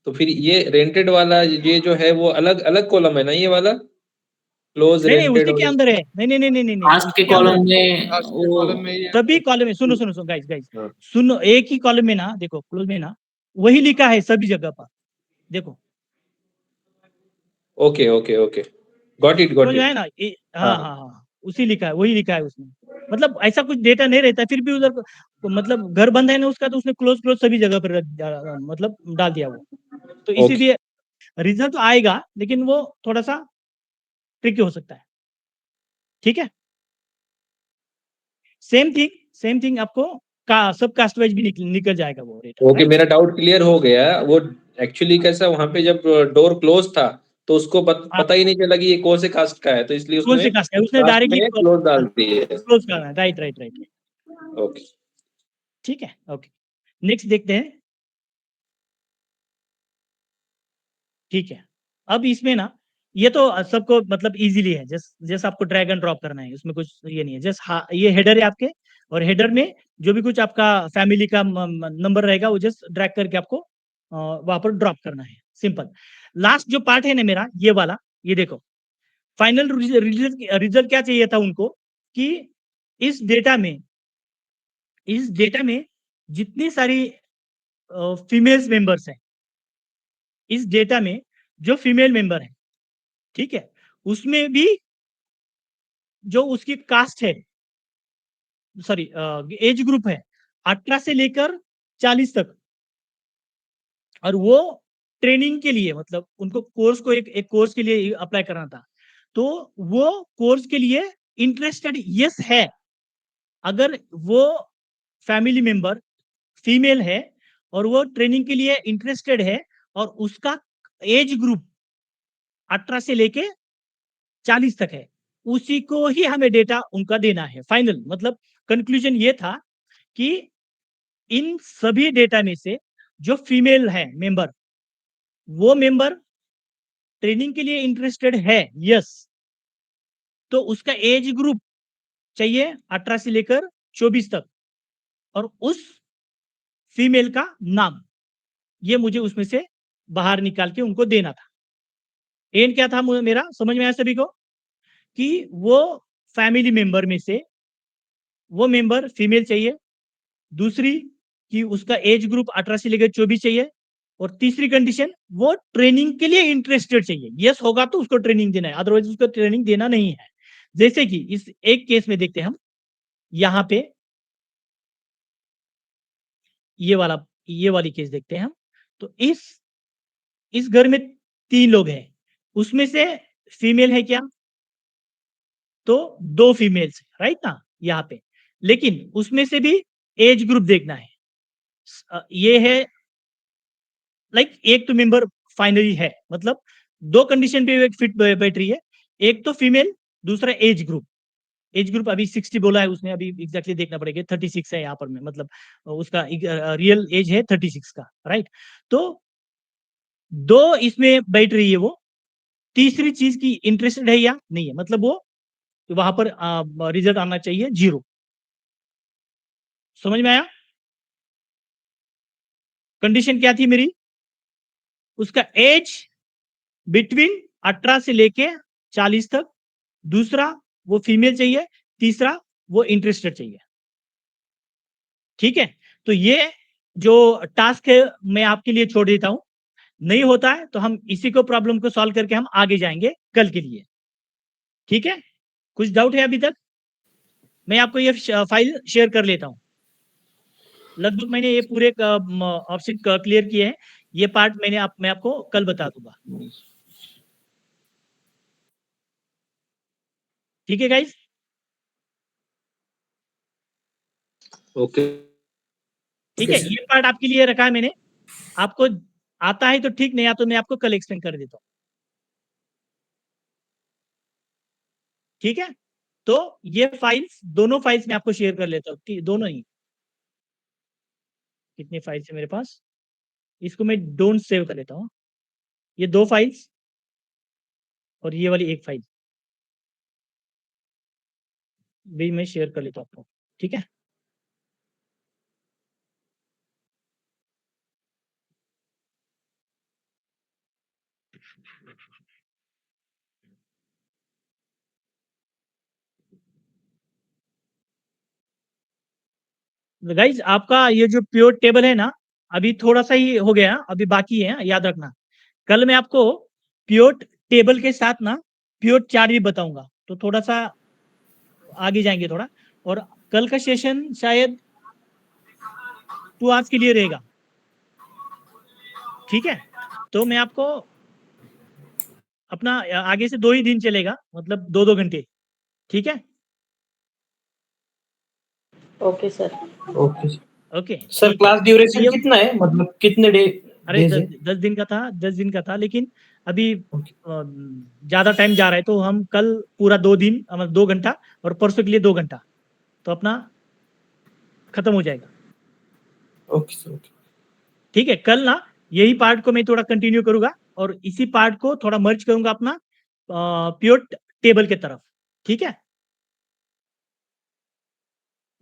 तो फिर ये रेंटेड वाला ये जो है वो अलग अलग कॉलम है ना, ये वाला क्लोज नहीं नहीं रेंटेड उसी के और अंदर है, नहीं नहीं नहीं नहीं नहीं नहीं, कास्ट के उसी के अंदर कॉलम है। में लास्ट के वो कॉलम में ये सभी कॉलम में, सुनो सुनो सुनो गाइस गाइस, हाँ, सुनो, एक ही कॉलम में ना, देखो क्लोज में ना वही लिखा है सभी जगह पर, देखो ओके ओके ओके, गॉट समझ में इट। आया ना हाँ हाँ हाँ, हाँ हाँ, उसी लिखा है, वही लिखा है उसमें। मतलब ऐसा कुछ डेटा नहीं रहता, फिर भी उधर मतलब घर बंद है ना उसका, तो उसने क्लोज क्लोज सभी जगह पर मतलब डाल दिया वो, तो ओके इसीलिए रिजल्ट तो आएगा, लेकिन वो थोड़ा सा ट्रिकी हो सकता है, ठीक है। सेम थिंग आपको का सब कास्ट वाइज भी निकल जाएगा वो डेटा, ओके, राइट। मेरा डाउट क्लियर हो गया। वो एक्चुअली कैसा वहां पे जब डोर क्लोज था तो उसको हाँ, पता ही नहीं चला कि ये कौन से कास्ट का है, तो इसलिए कौन उसने से कास्ट है, उसने कास्ट डायरेक्टली में क्लोज डाल दिए। क्लोज करना है, राइट राइट राइट, ओके, ठीक है ओके। नेक्स्ट देखते हैं, ठीक है। अब इसमें ना ये तो सबको मतलब इजीली है, जस्ट आपको ड्रैग एंड ड्रॉप करना है, उसमें कुछ ये नहीं है, जस्ट हाँ ये हेडर है आपके, और हेडर में जो भी कुछ आपका फैमिली का नंबर रहेगा वो जस्ट ड्रैग करके आपको वहां पर ड्रॉप करना है, सिंपल। लास्ट जो पार्ट है ना मेरा ये वाला, ये देखो फाइनल रिजल्ट क्या चाहिए था उनको, कि इस डेटा में जितनी सारी फीमेल्स मेंबर्स हैं, इस डेटा में जो फीमेल मेंबर है, ठीक है, उसमें भी जो उसकी कास्ट है, सॉरी एज ग्रुप है 18 से लेकर 40 तक, और वो ट्रेनिंग के लिए, मतलब उनको कोर्स को एक कोर्स के लिए अप्लाई करना था, तो वो कोर्स के लिए इंटरेस्टेड यस है, अगर वो फैमिली मेंबर फीमेल है और वो ट्रेनिंग के लिए इंटरेस्टेड है, और उसका एज ग्रुप 18 से लेके 40 तक है, उसी को ही हमें डेटा उनका देना है। फाइनल मतलब कंक्लूजन ये था कि इन सभी डेटा में से जो फीमेल है मेंबर, वो मेंबर ट्रेनिंग के लिए इंटरेस्टेड है यस, तो उसका एज ग्रुप चाहिए 18 से लेकर 24 तक, और उस फीमेल का नाम, ये मुझे उसमें से बाहर निकाल के उनको देना था। एंड क्या था मेरा, समझ में आया सभी को, कि वो फैमिली मेंबर में से वो मेंबर फीमेल चाहिए, दूसरी कि उसका एज ग्रुप 18 से लेकर 24 चाहिए, और तीसरी कंडीशन वो ट्रेनिंग के लिए इंटरेस्टेड चाहिए, यस होगा तो उसको ट्रेनिंग देना है, अदरवाइज उसको ट्रेनिंग देना नहीं है। जैसे कि इस एक केस में देखते हैं हम, यहाँ पे ये वाली केस देखते हैं हम, तो इस घर में 3 लोग हैं, उसमें से फीमेल है क्या, तो 2 फीमेल्स, राइट ना यहाँ पे, लेकिन उसमें से भी एज ग्रुप देखना है। ये है लाइक एक तो मेंबर फाइनली है, मतलब 2 कंडीशन पे एक फिट बैठ रही है, एक तो फीमेल, दूसरा एज ग्रुप अभी 60 बोला है उसने, अभी एग्जैक्टली देखना पड़ेगा, 36 है यहाँ पर में, मतलब उसका रियल एज है 36 का, राइट। तो 2 इसमें बैठ रही है वो, तीसरी चीज की इंटरेस्टेड है या नहीं है, मतलब वो वहां पर रिजल्ट आना चाहिए 0। समझ में आया? कंडीशन क्या थी मेरी, उसका एज बिटवीन 18 से लेके 40 तक, दूसरा वो फीमेल चाहिए, तीसरा वो इंटरेस्टेड चाहिए। ठीक है, तो ये जो टास्क है मैं आपके लिए छोड़ देता हूं, नहीं होता है तो हम इसी को प्रॉब्लम को सॉल्व करके हम आगे जाएंगे कल के लिए। ठीक है, कुछ डाउट है अभी तक? मैं आपको ये फाइल शेयर कर लेता हूं। लगभग मैंने ये पूरे ऑप्शन क्लियर किए हैं, ये पार्ट मैं आपको कल बता दूंगा। ठीक है गाइस? ओके, ठीक है, ये पार्ट आपके लिए रखा है मैंने, आपको आता है तो ठीक, नहीं आता तो मैं आपको कल एक्सप्लेन कर देता हूँ। ठीक है, तो ये फाइल्स, दोनों फाइल्स मैं आपको शेयर कर लेता हूँ, दोनों ही। कितनी फाइल्स है मेरे पास, इसको मैं डोंट सेव कर लेता हूँ। ये 2 फाइल्स और ये वाली 1 फाइल भी मैं शेयर कर लेता हूँ आपको। ठीक है, गाइज आपका ये जो प्योर टेबल है ना, अभी थोड़ा सा ही हो गया, अभी बाकी है, याद रखना। कल मैं आपको प्योर टेबल के साथ ना प्योर चार्ट भी बताऊंगा, तो थोड़ा सा आगे जाएंगे थोड़ा। और कल का सेशन शायद 2 आवर्स के लिए रहेगा। ठीक है, तो मैं आपको अपना आगे से 2 ही दिन चलेगा, मतलब 2-2 घंटे। ठीक है, okay sir. Okay okay sir, class duration ये- कितना है, मतलब कितने डे? अरे days है? 10 दिन का था, 10 दिन का था, लेकिन अभी ज्यादा टाइम जा रहा है, तो हम कल पूरा 2 दिन, मतलब 2 घंटा, और परसों के लिए 2 घंटा, तो अपना खत्म हो जाएगा। Okay sir, okay. ठीक है, कल ना यही पार्ट को मैं थोड़ा कंटिन्यू करूंगा और इसी पार्ट को थोड़ा मर्ज करूंगा अपना प्योर टेबल के तरफ। ठीक है,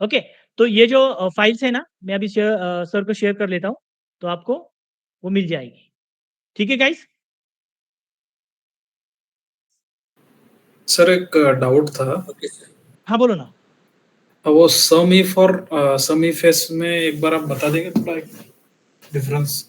ओके। तो ये जो फाइल्स है ना, मैं अभी सर को शेयर कर लेता हूँ, तो आपको वो मिल जाएगी। ठीक है गाइस? सर एक डाउट था, हाँ बोलो ना। वो सम इफ और सम इफ एस में एक बार आप बता देंगे थोड़ा डिफरेंस?